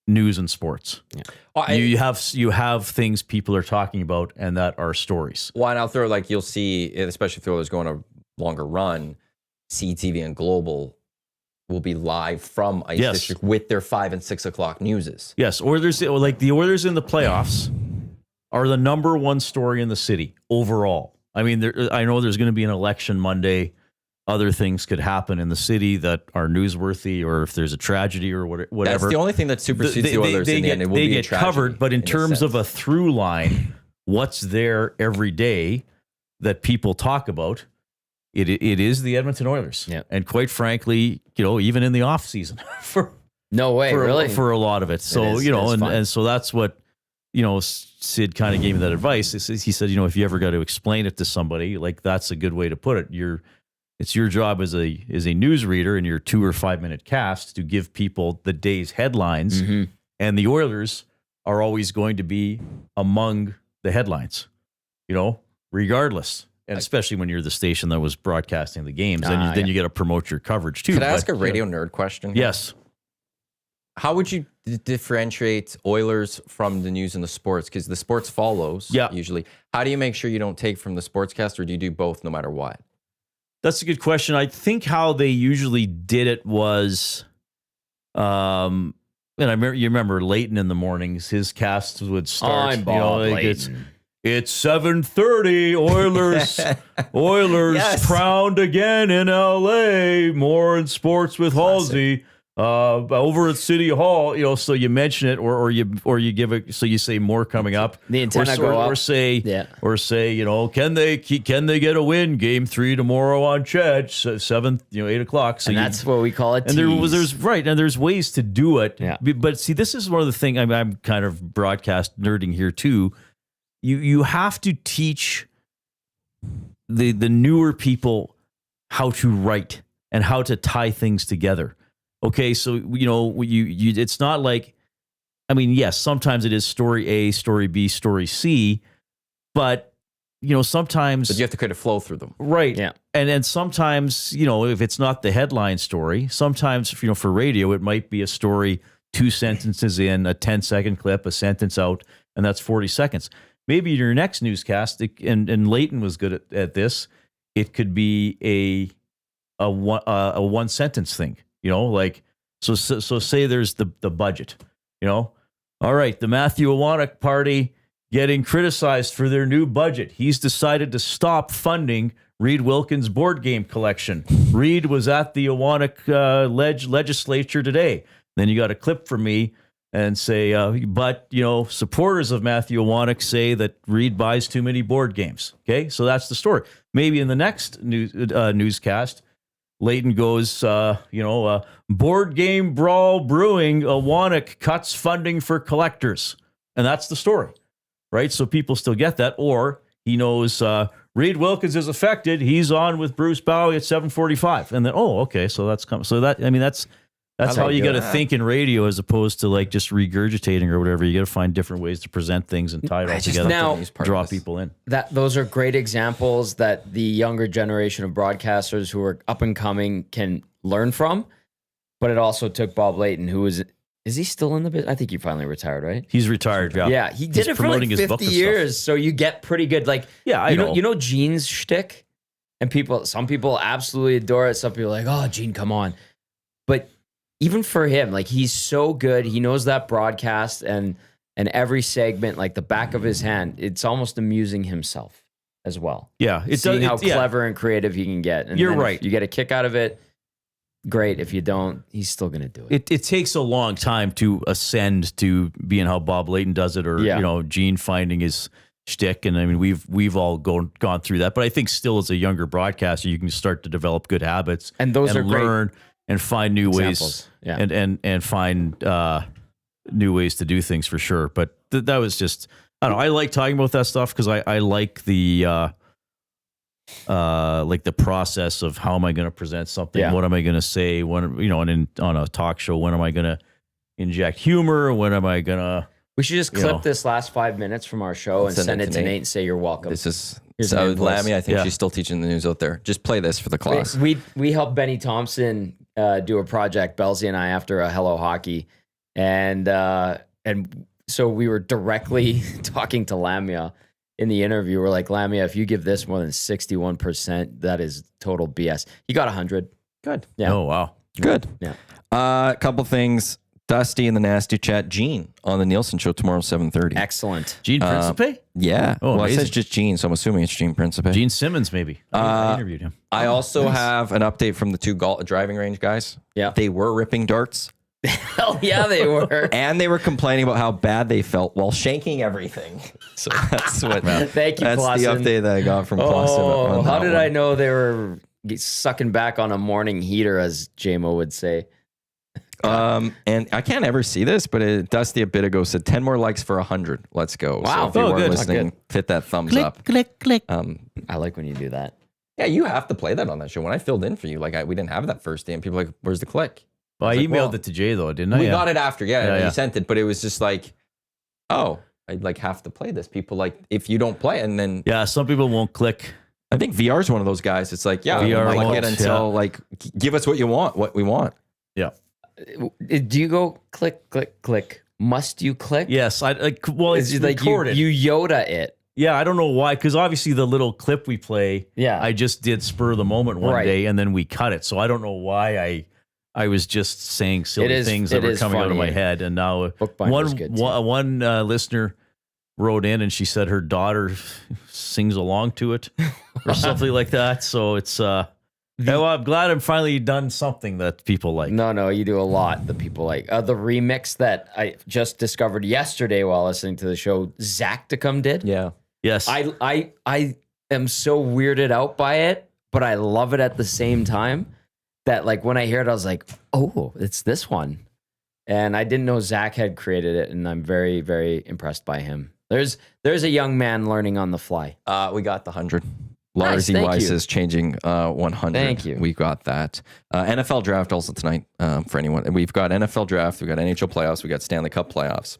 news and sports. Yeah. Well, you have things people are talking about and that are stories. Well, and I'll throw, like, you'll see, especially if the Oilers go on a longer run, CTV and Global will be live from Ice District with their 5 and 6 o'clock newses. Yes, Oilers, like the Oilers in the playoffs are the number one story in the city overall. I mean, I know there's going to be an election Monday. Other things could happen in the city that are newsworthy, or if there's a tragedy or whatever. That's the only thing that supersedes the Oilers in the end. It will be a tragedy covered, but in terms of a through line, what's there every day that people talk about, it is the Edmonton Oilers. Yeah. And quite frankly, you know, even in the off season for a lot of it. So, and so that's what, you know, Sid kind of gave me that advice. He said, you know, if you ever got to explain it to somebody, like, that's a good way to put it. It's your job as a newsreader in your 2 or 5 minute cast to give people the day's headlines, and the Oilers are always going to be among the headlines, you know, regardless. And especially when you're the station that was broadcasting the games, then you get to promote your coverage too. Could I ask a radio nerd question? Yes. How would you differentiate Oilers from the news and the sports? Because the sports follows usually. How do you make sure you don't take from the sportscast, or do you do both no matter what? That's a good question. I think how they usually did it was, and you remember Leighton in the mornings, his cast would start. I'm Bob Leighton. It's 7:30. Oilers crowned again in LA. More in sports with Halsey. Over at City Hall, you know, so you mention it, or you give it, so you say more coming up. The antenna go up, or say, you know, can they get a win? Game 3 tomorrow on Ched, 7th, 8 o'clock. So that's what we call it. And there's ways to do it. Yeah. But see, this is one of the things. I'm kind of broadcast nerding here too. You have to teach the newer people how to write and how to tie things together. Okay, so, you know, it's not like I mean, yes, sometimes it is story A, story B, story C, but sometimes. But you have to create a flow through them. Right. Yeah. And then sometimes, if it's not the headline story, sometimes, for radio, it might be a story, 2 sentences in, a 10-second clip, a sentence out, and that's 40 seconds. Maybe in your next newscast, and Leighton was good at this, it could be a one sentence thing, so say there's the budget, all right, the Matthew Iwanyk party getting criticized for their new budget. He's decided to stop funding Reid Wilkins board game collection. Reid was at the Iwanyk legislature today. Then you got a clip from me and say, but supporters of Matthew Iwanyk say that Reid buys too many board games. Okay, so that's the story. Maybe in the next newscast, Leighton goes, board game brawl brewing, Iwanyk cuts funding for collectors. And that's the story, right? So people still get that. Or he knows Reid Wilkins is affected. He's on with Bruce Bowie at 7:45. And then, okay, so that's coming. So that's how you got to think in radio as opposed to just regurgitating or whatever. You got to find different ways to present things and tie it all together to draw people in. Those are great examples that the younger generation of broadcasters who are up and coming can learn from. But it also took Bob Leighton, who is he still in the business? I think he finally retired, right? He's retired, yeah. Yeah, he did it for like 50 years. So you get pretty good. I know. You know Gene's shtick? And some people absolutely adore it. Some people are like, oh, Gene, come on. But even for him, he's so good. He knows that broadcast and every segment, like the back of his hand. It's almost amusing himself as well. Yeah. Seeing how clever and creative he can get. And you're right. If you get a kick out of it, great. If you don't, he's still going to do it. It takes a long time to ascend to being how Bob Leighton does it or, Gene finding his shtick. And I mean, we've all gone through that. But I think still as a younger broadcaster, you can start to develop good habits. And those are learn great. And find new examples. ways, and find new ways to do things for sure. But that was just, I don't know. I like talking about that stuff because I like the process of how am I going to present something? Yeah. What am I going to say? When and on a talk show, when am I going to inject humor? When am I going to? We should just clip this last 5 minutes from our show and send it to Nate and say you're welcome. This is Lammy. I think she's still teaching the news out there. Just play this for the class. We helped Benny Thompson do a project, Belzy and I, after a Hello Hockey, and so we were directly talking to Lamia in the interview. We're like, Lamia, if you give this more than 61%, that is total BS. He got 100. Good. Yeah. Oh wow. Good. Yeah. A couple things. Dusty in the nasty chat. Gene on the Nielsen show tomorrow, 7:30. Excellent. Gene Principe? Yeah. Oh, well, it amazing. says just Gene, so I'm assuming it's Gene Principe. Gene Simmons, maybe. I interviewed him. I also have an update from the two driving range guys. Yeah. They were ripping darts. Hell yeah, they were. And they were complaining about how bad they felt while shanking everything. So that's what. Thank you, That's Clausen. the update that I got from Clausen. Oh, on how that did one. I know they were sucking back on a morning heater, as JMO would say? And I can't ever see this, but Dusty a bit ago said 10 more likes for 100. Let's go. Wow. So if you weren't good. listening, hit that thumbs up. Click. I like when you do that. Yeah, you have to play that on that show. When I filled in for you, we didn't have that first day, and people were like, where's the click? Well, I was like, emailed well, it to Jay though, didn't I? We got it after. Yeah, Yeah. you sent it, but it was just like, oh, I'd have to play this. People if you don't play it, and then Yeah, some people won't click. I think VR is one of those guys. It's like, yeah, VR I won't, it until give us what you want, what we want. Yeah. Do you go click, click, click? Must you click? Yes, it's recorded. You Yoda it. Yeah, I don't know why, because obviously the little clip we play, Yeah. I just did spur of the moment one Right. day, and then we cut it. So I don't know why I was just saying silly things that were coming out of my head, and now Bookbinder's good too. one listener wrote in and she said her daughter sings along to it or something like that. So it's well, I'm glad I'm finally done something that people like. No, you do a lot that people like. The remix that I just discovered yesterday while listening to the show, Zacticum did. Yeah. Yes. I am so weirded out by it, but I love it at the same time. That when I hear it, I was like, oh, it's this one. And I didn't know Zach had created it, and I'm very, very impressed by him. There's a young man learning on the fly. We got the 100. Lars thank EY you. says changing 100. Thank you. We got that. NFL draft also tonight for anyone. We've got NFL draft. We've got NHL playoffs. We got Stanley Cup playoffs.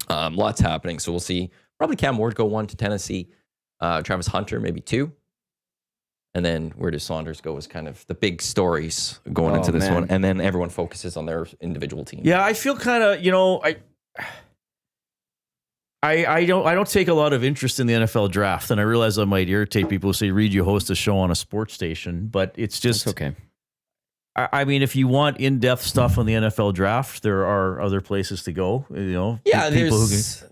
Lots happening. So we'll see probably Cam Ward go 1 to Tennessee. Travis Hunter maybe 2. And then where does Saunders go is kind of the big stories going into this one. And then everyone focuses on their individual team. Yeah, I feel kind of, I don't take a lot of interest in the NFL draft, and I realize I might irritate people who say, Reid, you host a show on a sports station, but it's just That's okay. I mean, if you want in-depth stuff on the NFL draft, there are other places to go. Yeah, people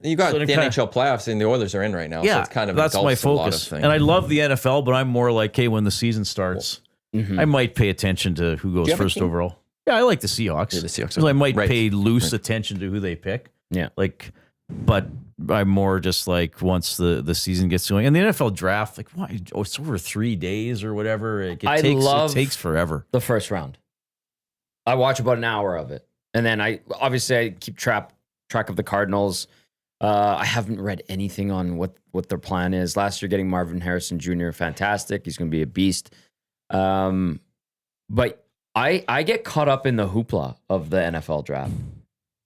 you got So the they kinda- NHL playoffs and the Oilers are in right now. yeah, So it's kind of that's my engulfs a lot of focus. things. And I love the NFL, but I'm more like, hey, when the season starts, Mhm. I might pay attention to who goes you have a first team? overall. Yeah, I like the Seahawks. Yeah, the Seahawks. So I might Right. pay loose attention to who they pick. Yeah. But I'm more just like once the season gets going. And the NFL draft, like, why? Oh, it's over 3 days or whatever. It takes forever. The first round. I watch about an hour of it. And then I keep track of the Cardinals. I haven't read anything on what their plan is. Last year, getting Marvin Harrison Jr., fantastic. He's going to be a beast. But I get caught up in the hoopla of the NFL draft.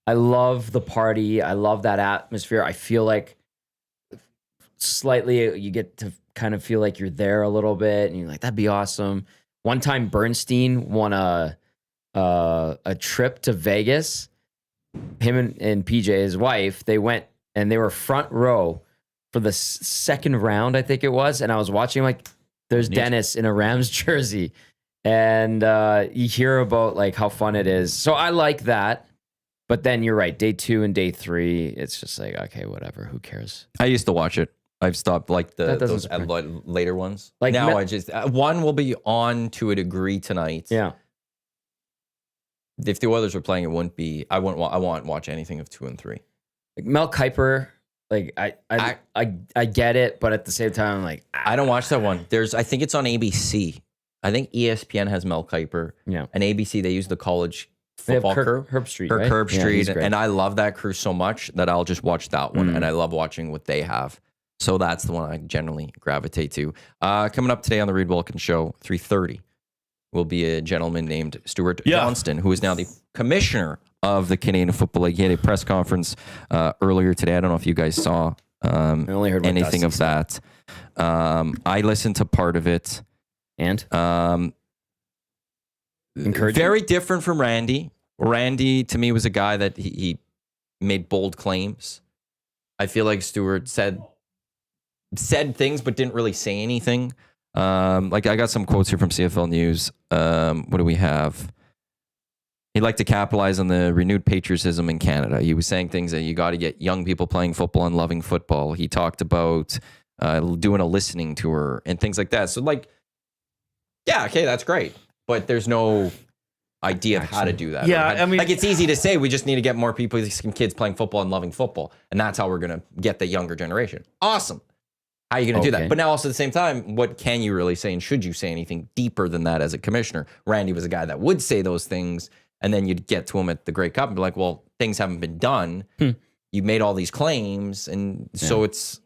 I love the party. I love that atmosphere. I feel like slightly you get to kind of feel like you're there a little bit, and you're like, that'd be awesome. One time, Bernstein won a trip to Vegas. Him and PJ, his wife, they went and they were front row for the second round, I think it was. And I was watching, like, there's Dennis in a Rams jersey, and you hear about like how fun it is. So I like that. But then you're right, day 2 and day 3, it's just like, okay, whatever, who cares? I used to watch it. I've stopped like That doesn't those surprise later ones. Like now I just one will be on to a degree tonight. Yeah. If the Oilers were playing, it wouldn't be. I won't watch anything of 2 and 3. Like Mel Kiper, like I get it, but at the same time, I'm like, I don't watch that one. I think it's on ABC. I think ESPN has Mel Kiper. Yeah. And ABC, they use the college They have football crew. Herb Street, Kirk right? Herb Yeah, Street, he's great. and I love that crew so much that I'll just watch that one, and I love watching what they have. So that's the one I generally gravitate to. Coming up today on the Reid Wilkins Show, 3:30, will be a gentleman named Stuart Johnston, who is now the commissioner of the Canadian Football League. He had a press conference earlier today. I don't know if you guys saw I only heard what anything Dusty of said. that. I listened to part of it. And Very different from Randy. Randy, to me, was a guy that he made bold claims. I feel like Stuart said things but didn't really say anything. Like, I got some quotes here from CFL News. What do we have? He'd like to capitalize on the renewed patriotism in Canada. He was saying things that you got to get young people playing football and loving football. He talked about doing a listening tour and things like that. So, like, yeah, okay, that's great. But there's no idea of how to do that. Yeah, Right? I mean, like, it's easy to say we just need to get more people, some kids playing football and loving football. And that's how we're going to get the younger generation. Awesome. How are you going to do that? But now also at the same time, what can you really say? And should you say anything deeper than that as a commissioner? Randy was a guy that would say those things. And then you'd get to him at the Grey Cup and be like, well, things haven't been done. You made all these claims. And so it's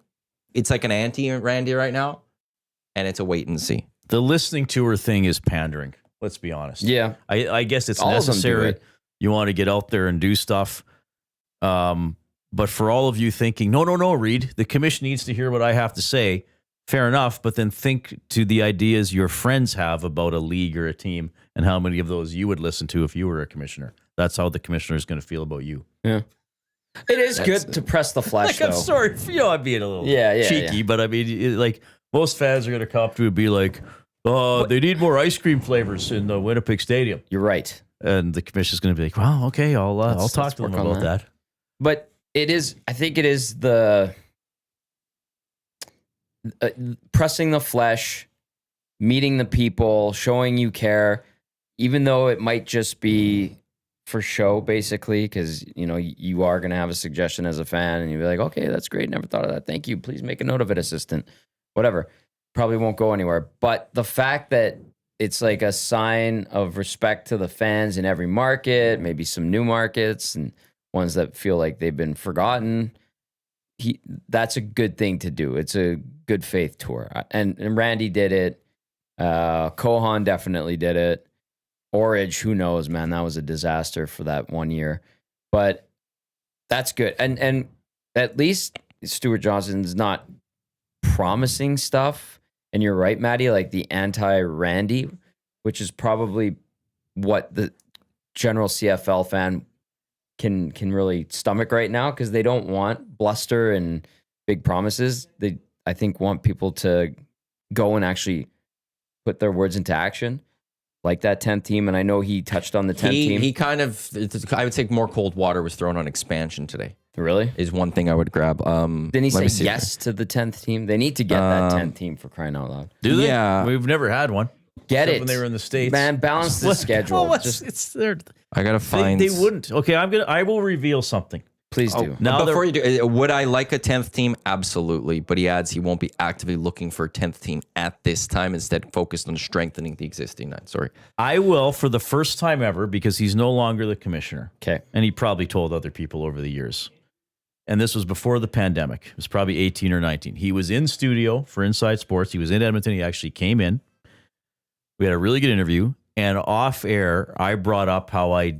like an anti-Randy right now. And it's a wait and see. The listening tour thing is pandering. Let's be honest. yeah, I guess it's All of them do necessary. it. You want to get out there and do stuff. But for all of you thinking, no, Reid, the commission needs to hear what I have to say. Fair enough. But then think to the ideas your friends have about a league or a team and how many of those you would listen to if you were a commissioner. That's how the commissioner is going to feel about you. yeah. It is good to press the flesh, Like, though. I'm sorry, I'm being a little cheeky, but I mean, like, most fans are going to come up to it and be like, they need more ice cream flavors in the Winnipeg Stadium. You're right. And the commission's going to be like, well, okay, I'll talk to them work on about that. But I think it is the pressing the flesh, meeting the people, showing you care, even though it might just be for show, basically, because, you are going to have a suggestion as a fan and you'll be like, okay, that's great. Never thought of that. Thank you. Please make a note of it, assistant. Whatever. Probably won't go anywhere. But the fact that it's like a sign of respect to the fans in every market, maybe some new markets and ones that feel like they've been forgotten. that's a good thing to do. It's a good faith tour. And Randy did it. Kohan definitely did it. Orage, who knows, man? That was a disaster for that 1 year. But that's good. And at least Stuart Johnson's not promising stuff. And you're right, Maddie, like the anti-Randy, which is probably what the general CFL fan can really stomach right now, because they don't want bluster and big promises. They, I think, want people to go and actually put their words into action, like that 10th team. And I know he touched on the 10th team. He kind of, I would say more cold water was thrown on expansion today. Really? Is one thing I would grab. Didn't he say yes to the 10th team? They need to get that 10th team, for crying out loud. Do they? Yeah. We've never had one. Get Except it when they were in the States. Man, balance the schedule. It's there. I gotta find. They wouldn't. Okay, I will reveal something. Please do. Now before you do, would I like a 10th team? Absolutely. But he adds he won't be actively looking for a 10th team at this time. Instead, focused on strengthening the existing 9. Sorry. I will, for the first time ever, because he's no longer the commissioner. Okay. And he probably told other people over the years. And this was before the pandemic. It was probably 18 or 19. He was in studio for Inside Sports. He was in Edmonton. He actually came in. We had a really good interview. And off air, I brought up how I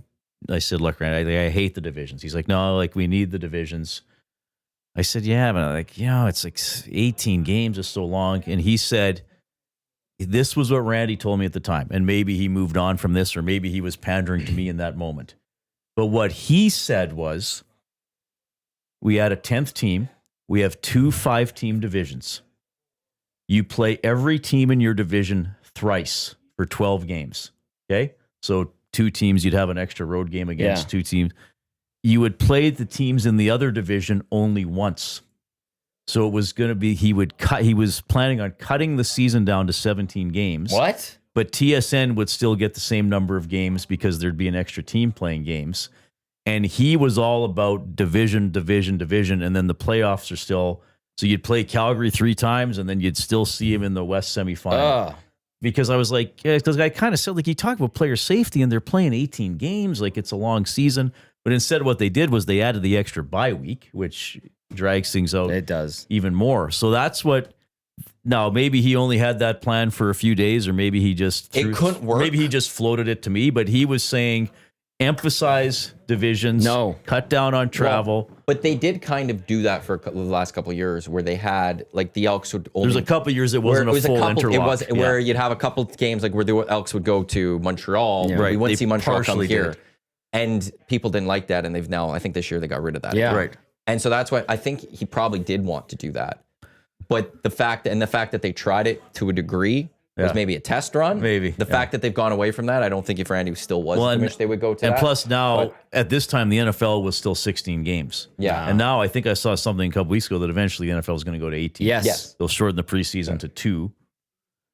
said, look, Randy, I hate the divisions. He's like, no, like, we need the divisions. I said, yeah, but like, it's like 18 games is so long. And he said, this was what Randy told me at the time. And maybe he moved on from this, or maybe he was pandering to me in that moment. But what he said was, we had a 10th team. We have 2 5-team divisions. You play every team in your division thrice for 12 games. Okay? So 2 teams, you'd have an extra road game against 2 teams. You would play the teams in the other division only once. So it was going to be, he was planning on cutting the season down to 17 games. What? But TSN would still get the same number of games because there'd be an extra team playing games. And he was all about division, and then the playoffs are still, so you'd play Calgary 3 times, and then you'd still see him in the West semifinal. Because I was like, because I kind of said, like, he talked about player safety, and they're playing 18 games, like it's a long season. But instead, what they did was they added the extra bye week, which drags things out. It does. Even more. So that's what. Now, maybe he only had that plan for a few days, or maybe he just It couldn't work. Maybe he just floated it to me, but he was saying, emphasize divisions. No. Cut down on travel. Well, but they did kind of do that for the last couple of years, where they had, like, the Elks would only. There's a couple of years it wasn't a full interlock. It was where you'd have a couple of games, like where the Elks would go to Montreal. Yeah. We Right. wouldn't They see Montreal come partially here. did. And people didn't like that, and they've now, I think this year they got rid of that. Yeah. Right. And so that's why I think he probably did want to do that. But the fact that they tried it to a degree was Yeah. maybe a test run. Maybe, The yeah. fact that they've gone away from that, I don't think if Randy still was Well, the commissioner, they would go to And that. plus now, But- at this time, the NFL was still 16 games. Yeah. And now I think I saw something a couple weeks ago that eventually the NFL is going to go to 18. Yes. They'll shorten the preseason to 2.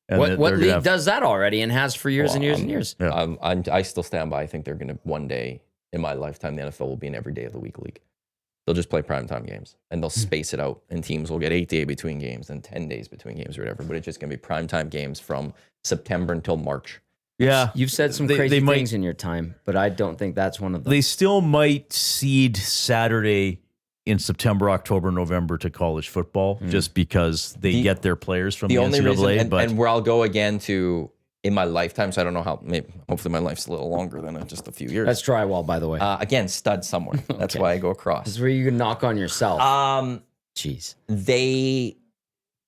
And What they're gonna league have- does that already and has for years and years and years? Yeah. I still stand by. I think they're going to one day in my lifetime, the NFL will be an every day of the week league. They'll just play primetime games, and they'll space it out, and teams will get 8 days between games and 10 days between games or whatever. But it's just going to be primetime games from September until March. Yeah. You've said some They crazy might- things in your time, but I don't think that's one of them. They still might seed Saturday in September, October, November to college football, just because they get their players from the only NCAA. reason, but and where I'll go again to in my lifetime, so I don't know how. Maybe, hopefully, my life's a little longer than just a few years. That's drywall, by the way. Again, stud somewhere. That's why I go This across. is where you can knock on yourself. Jeez.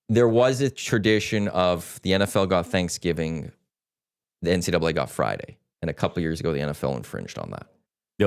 There was a tradition of the NFL got Thanksgiving, the NCAA got Friday, and a couple of years ago the NFL infringed on that. the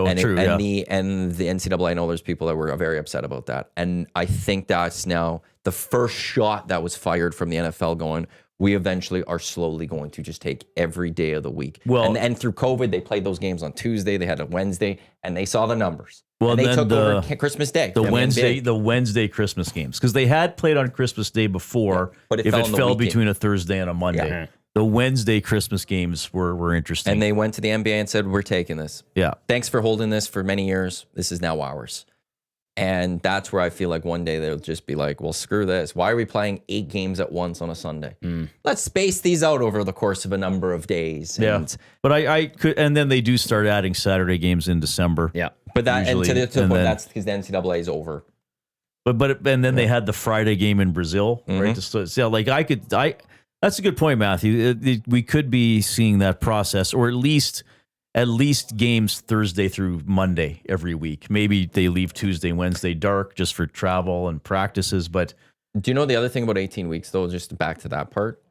NCAA, I know there's people that were very upset about that, and I think that's now the first shot that was fired from the NFL going, we eventually are slowly going to just take every day of the week. Well- and through COVID, they played those games on Tuesday, they had a Wednesday, and they saw the numbers. Well, and they then took the- over Christmas Day. the I mean, Wednesday Christmas games, because they had played on Christmas Day before, but it if fell it on the fell weekend. between a Thursday and a Monday. Yeah. The Wednesday Christmas games were interesting. And they went to the NBA and said, we're taking this. yeah. Thanks for holding this for many years. This is now ours. And that's where I feel like one day they'll just be like, well, screw this. Why are we playing 8 games at once on a Sunday? Let's space these out over the course of a number of days. Yeah. And, But I could, and then they do start adding Saturday games in December. Yeah. but that, and to Usually, the and point, then- that's because the NCAA is over. But and then they had the Friday game in Brazil, right? So like that's a good point, Matthew. We could be seeing that process, or at least games Thursday through Monday every week. Maybe they leave Tuesday, Wednesday dark just for travel and practices. But do you know the other thing about 18 weeks, though, just back to that part?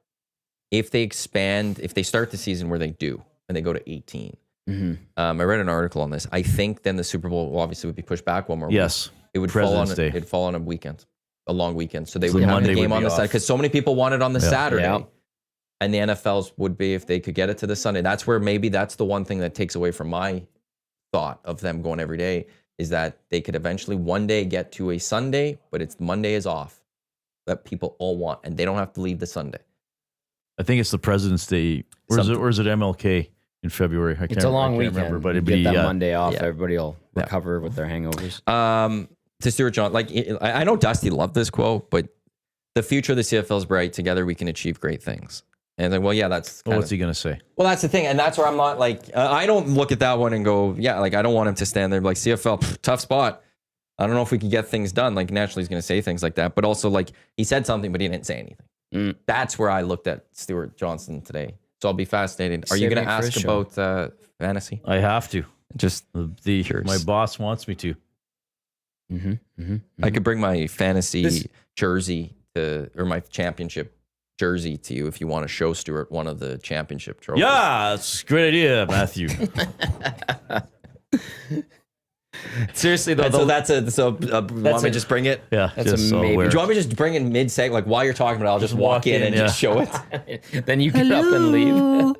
If they start the season where they do, and they go to 18, I read an article on this. I think then the Super Bowl obviously would be pushed back one more week. yes, It would it'd fall on a weekend, a long weekend. So they So would have Monday the game would on be the Saturday, off. because so many people want it on the Saturday. Yeah. And the NFL's would be if they could get it to the Sunday. That's where maybe that's the one thing that takes away from my thought of them going every day, is that they could eventually one day get to a Sunday, but it's Monday is off that people all want, and they don't have to leave the Sunday. I think it's the President's Day. Or is it MLK in February? It's a long weekend. Remember, but You it'd get be that Monday off. yeah. Everybody will recover with their hangovers. To Stuart John, like I know Dusty loved this quote, but the future of the CFL is bright. Together we can achieve great things. And like, well, yeah, that's what's he gonna say? Well, that's the thing, and that's where I'm not like I don't look at that one and go, yeah, like I don't want him to stand there and be like CFL tough spot. I don't know if we can get things done. Like naturally, he's going to say things like that, but also like he said something, but he didn't say anything. That's where I looked at Stuart Johnson today. So I'll be fascinated. Are you going to ask about fantasy? I have to. Just my boss wants me to. I could bring my fantasy jersey or my championship jersey to you if you want to show Stuart one of the championship trophies. Yeah, it's a great idea, Matthew. Seriously though, want me to just bring it? Yeah, That's just a maybe. aware. Do you want me to just bring it mid-seg? Like while you're talking about it, I'll just walk in and just show it. Then you get up and leave.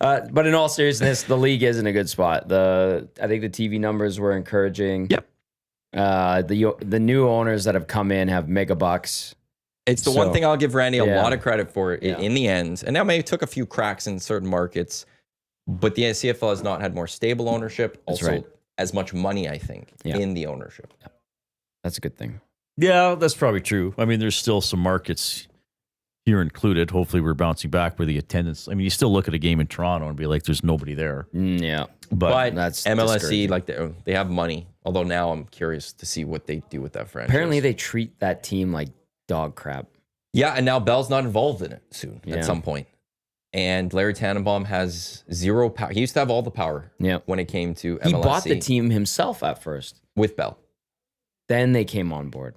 But in all seriousness, the league is in a good spot. I think the TV numbers were encouraging. Yep. The new owners that have come in have mega bucks. It's the one thing I'll give Randy a lot of credit for in the end. And now maybe took a few cracks in certain markets, but the CFL has not had more stable ownership. Also, as much money, I think, in the ownership. Yeah. That's a good thing. Yeah, that's probably true. I mean, there's still some markets here included. Hopefully we're bouncing back where the attendance. I mean, you still look at a game in Toronto and be like, there's nobody there. Yeah. But that's MLSE, like they have money. Although now I'm curious to see what they do with that franchise. Apparently they treat that team like dog crap. Yeah, and now Bell's not involved in it soon at some point. And Larry Tannenbaum has zero power. He used to have all the power when it came to MLSE. He bought the team himself at first. With Bell. Then they came on board.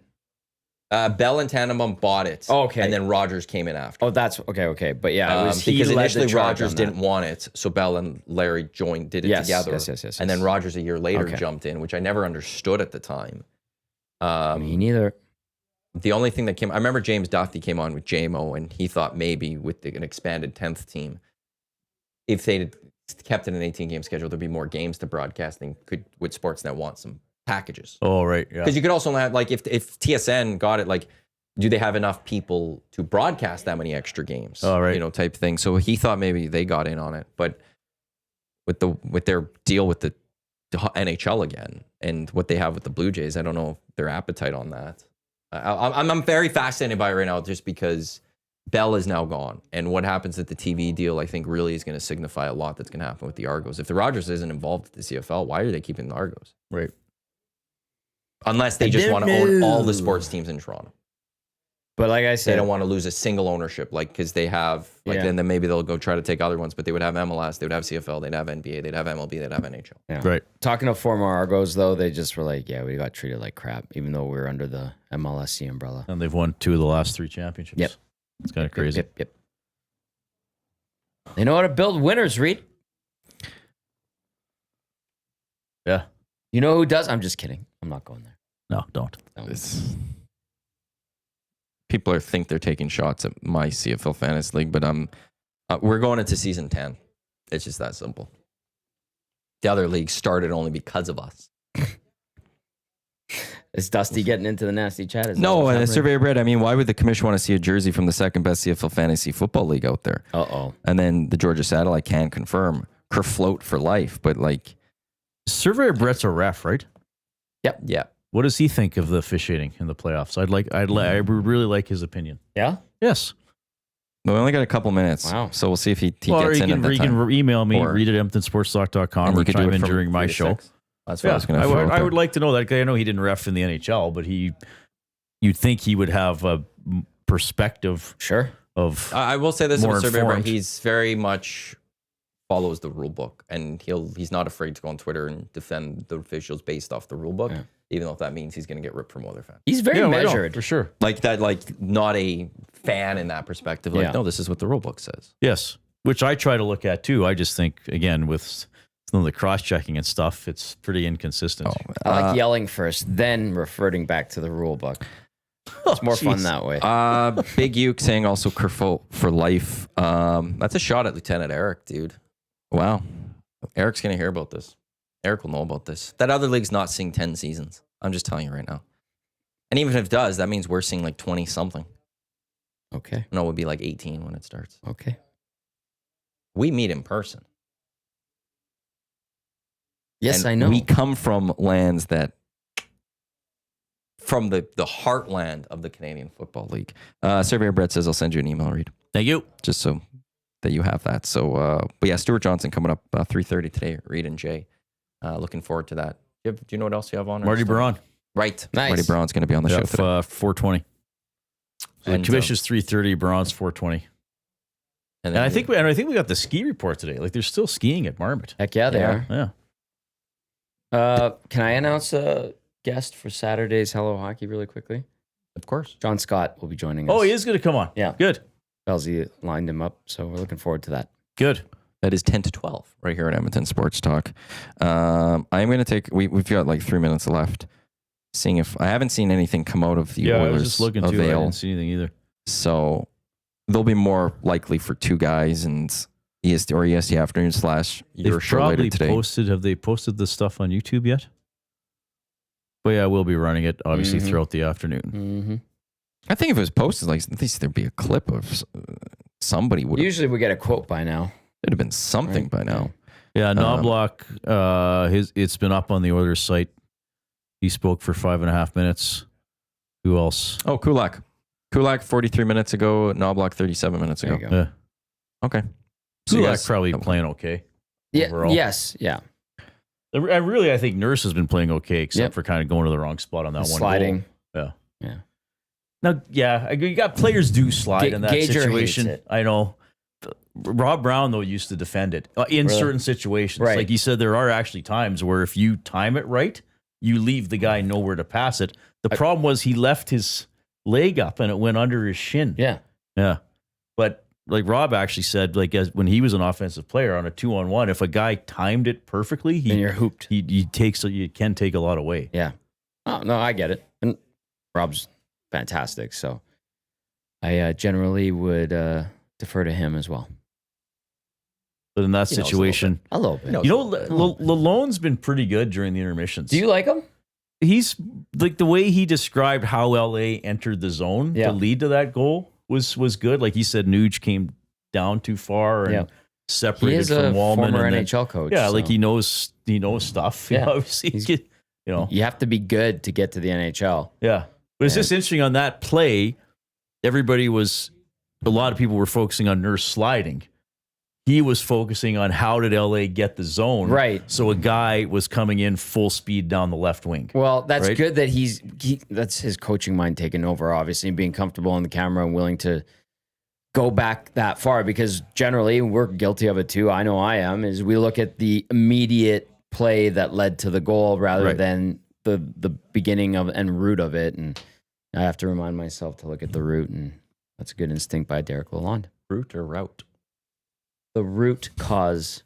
Bell and Tannenbaum bought it. Oh, okay. And then Rogers came in after. Oh, that's okay. But yeah, it was because initially Rogers didn't want it. So Bell and Larry did it together. Yes. And then Rogers a year later jumped in, which I never understood at the time. Me neither. The only thing that I remember James Duffy came on with JMO, and he thought maybe with an expanded 10th team, if they kept it an 18-game schedule, there'd be more games to broadcasting. Would Sportsnet want some packages? Oh, right. Yeah. Because you could also have, like, if TSN got it, like, do they have enough people to broadcast that many extra games? Oh, right. You know, type thing. So he thought maybe they got in on it. But with their deal with the NHL again and what they have with the Blue Jays, I don't know their appetite on that. I'm very fascinated by it right now just because Bell is now gone. And what happens at the TV deal, I think, really is going to signify a lot that's going to happen with the Argos. If the Rogers isn't involved with the CFL, why are they keeping the Argos? Right. Unless they just want to own all the sports teams in Toronto. But like I said, they don't want to lose a single ownership, like, because they have, like, then maybe they'll go try to take other ones, but they would have MLS, they would have CFL, they'd have NBA, they'd have MLB, they'd have NHL. Yeah. Right. Talking to former Argos, though, they just were like, yeah, we got treated like crap, even though we were under the MLSC umbrella. And they've won 2 of the last 3 championships. Yep. It's kind of crazy. Yep. They know how to build winners, Reid. Yeah. You know who does? I'm just kidding. I'm not going there. No, don't. People think they're taking shots at my CFL Fantasy League, but we're going into season 10. It's just that simple. The other league started only because of us. Is Dusty getting into the nasty chat? No, and Surveyor Brett, I mean, why would the commission want to see a jersey from the second best CFL Fantasy Football League out there? Uh-oh. And then the Georgia Satellite can confirm Kerfloat for life, but like... Surveyor Brett's a ref, right? Yep. Yeah. What does he think of the officiating in the playoffs? I would really like his opinion. Yeah? Yes. We only got a couple minutes. Wow. So we'll see if he Or gets you in can, at that you time. can email me, Or- read at EmptonSportsTalk.com, And or you could do chime it in from during my 3 to show. 6. That's what I was going to throw out I there. would like to know that. I know he didn't ref in the NHL, but you'd think he would have a perspective. Sure. Of I will say this more about Surveyor, informed. he's very much follows the rule book, and he's not afraid to go on Twitter and defend the officials based off the rule book, even though if that means he's going to get ripped from other fans. He's very measured. for sure. Like that, like not a fan in that perspective. Like, no, this is what the rule book says. Yes, which I try to look at too. I just think, again, with some of the cross-checking and stuff, it's pretty inconsistent. I like yelling first, then reverting back to the rule book. It's more fun that way. Big Uke saying also Kerfoot for life. That's a shot at Lieutenant Eric, dude. Wow. Eric's going to hear about this. Eric will know about this. That other league's not seeing 10 seasons. I'm just telling you right now. And even if it does, that means we're seeing like 20 something. Okay. No, it would be like 18 when it starts. Okay. We meet in person. Yes, And I know. we come from lands that, from the heartland of the Canadian Football League. Surveyor Brett says, I'll send you an email, Reid. Thank you. Just so that you have that. So, but yeah, Stuart Johnson coming up 3:30 today, Reid and Jay. Looking forward to that. Do you know what else you have on? Marty Braun. Right. Nice. Marty Braun's going to be on the show today. 4:20. So the commission's 3:30, Braun's 4:20. And I think we got the ski report today. Like there's still skiing at Marmot. Heck yeah, they are. Yeah. Can I announce a guest for Saturday's Hello Hockey really quickly? Of course. John Scott will be joining us. Oh, he is going to come on. Yeah. Good. Belzy lined him up, so we're looking forward to that. Good. That is 10 to 12 right here at Edmonton Sports Talk. I'm going to take, we've got like 3 minutes left. Seeing if, I haven't seen anything come out of the Oilers I was just looking too. I Avail. didn't see anything either. So they'll be more likely for two guys and EST or EST afternoon / your show later today. Have they posted the stuff on YouTube yet? Well, yeah, we'll be running it obviously throughout the afternoon. Mm-hmm. I think if it was posted, like at least there'd be a clip of somebody would. Usually we get a quote by now. It'd have been something by now. Yeah, Knobloch, it's been up on the Oilers site. He spoke for 5.5 minutes. Who else? Oh, Kulak. Kulak 43 minutes ago. Knobloch 37 minutes ago. There you go. Yeah. Okay. So you Kulak guys probably playing okay. Yeah. Overall. Yes. Yeah. I think Nurse has been playing okay, except for kind of going to the wrong spot on that one Sliding. goal. Yeah. Yeah. Now, yeah, you got players do slide in that Gager situation. hates it. I know. Rob Brown, though, used to defend it in certain situations. Right. Like you said, there are actually times where if you time it right, you leave the guy nowhere to pass it. The problem was he left his leg up and it went under his shin. Yeah. Yeah. But like Rob actually said, like when he was an offensive player on a 2-on-1, if a guy timed it perfectly, Then you're hooped. you can take a lot away. Yeah. Oh, no, I get it. And Rob's fantastic. So I generally would defer to him as well. But in that situation, A little bit. Lalonde's been pretty good during the intermissions. Do you like him? He's like the way he described how LA entered the zone to lead to that goal was good. Like he said, Nuge came down too far and separated He is from a Wallman. former and then- NHL coach. Yeah, so like he knows stuff. Yeah. Obviously, you have to be good to get to the NHL. Yeah. But it's just interesting on that play, a lot of people were focusing on Nurse sliding. He was focusing on how did LA get the zone. Right. So a guy was coming in full speed down the left wing. Well, that's Right? good that that's his coaching mind taking over, obviously, and being comfortable on the camera and willing to go back that far, because generally we're guilty of it too. I know I am, is we look at the immediate play that led to the goal rather than the beginning of and root of it. And I have to remind myself to look at the root, and that's a good instinct by Derek Lalonde. Root or route? The root cause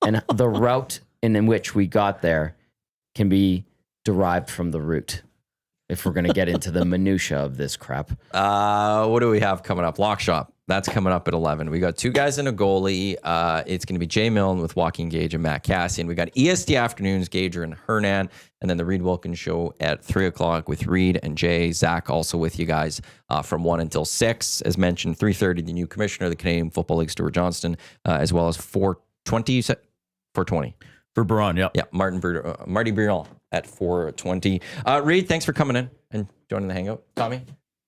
and the route in which we got there can be derived from the root, if we're going to get into the minutia of this crap. What do we have coming up? Lock Shop. That's coming up at 11. We got two guys and a goalie. It's going to be Jay Milne with Joaquin Gage and Matt Cassian. We got EST Afternoons, Gager and Hernan, and then the Reid Wilkins Show at 3 o'clock with Reid and Jay. Zach also with you guys from 1 until 6. As mentioned, 3:30, the new commissioner of the Canadian Football League, Stuart Johnston, as well as 4:20, you said? 4:20. For Braun, yeah. Yeah, Marty Brion at 4:20. Reid, thanks for coming in and joining the Hangout. Tommy,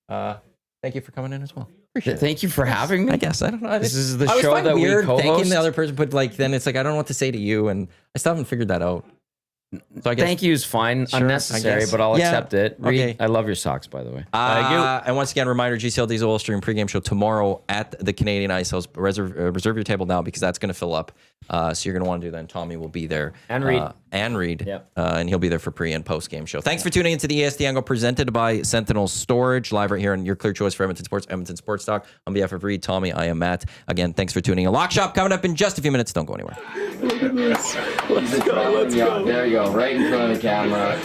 thank you for coming in as well. Appreciate it. Thank you for having me. I guess. I don't know. This is the I was show finding that we weird co-host. thanking the other person, but like then it's like I don't know what to say to you, and I still haven't figured that out. So I guess Thank you is fine. Sure, I Unnecessary, guess. but I'll Yeah, accept it. Reid, okay. I love your socks, by the way. And once again, reminder: GCL Diesel Oil Stream pregame show tomorrow at the Canadian Ice House. Reserve your table now because that's going to fill up. So you're going to want to do that. And Tommy will be there. And Reid. Yep. And he'll be there for pre and post game show. Thanks for tuning into the EST Hangout presented by Sentinel Storage, live right here on your clear choice for Edmonton Sports, Edmonton Sports Talk. On behalf of Reid, Tommy, I am Matt. Again, thanks for tuning in. Lock Shop coming up in just a few minutes. Don't go anywhere. Let's go. There you go, right in front of the camera.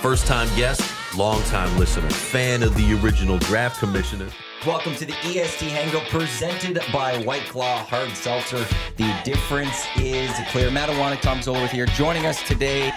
First-time guest, long-time listener, fan of the original draft commissioner. Welcome to the EST Hangout presented by White Claw Hard Seltzer. The difference is clear. Matt Iwanyk, Tom Gazzola with here. Joining us today,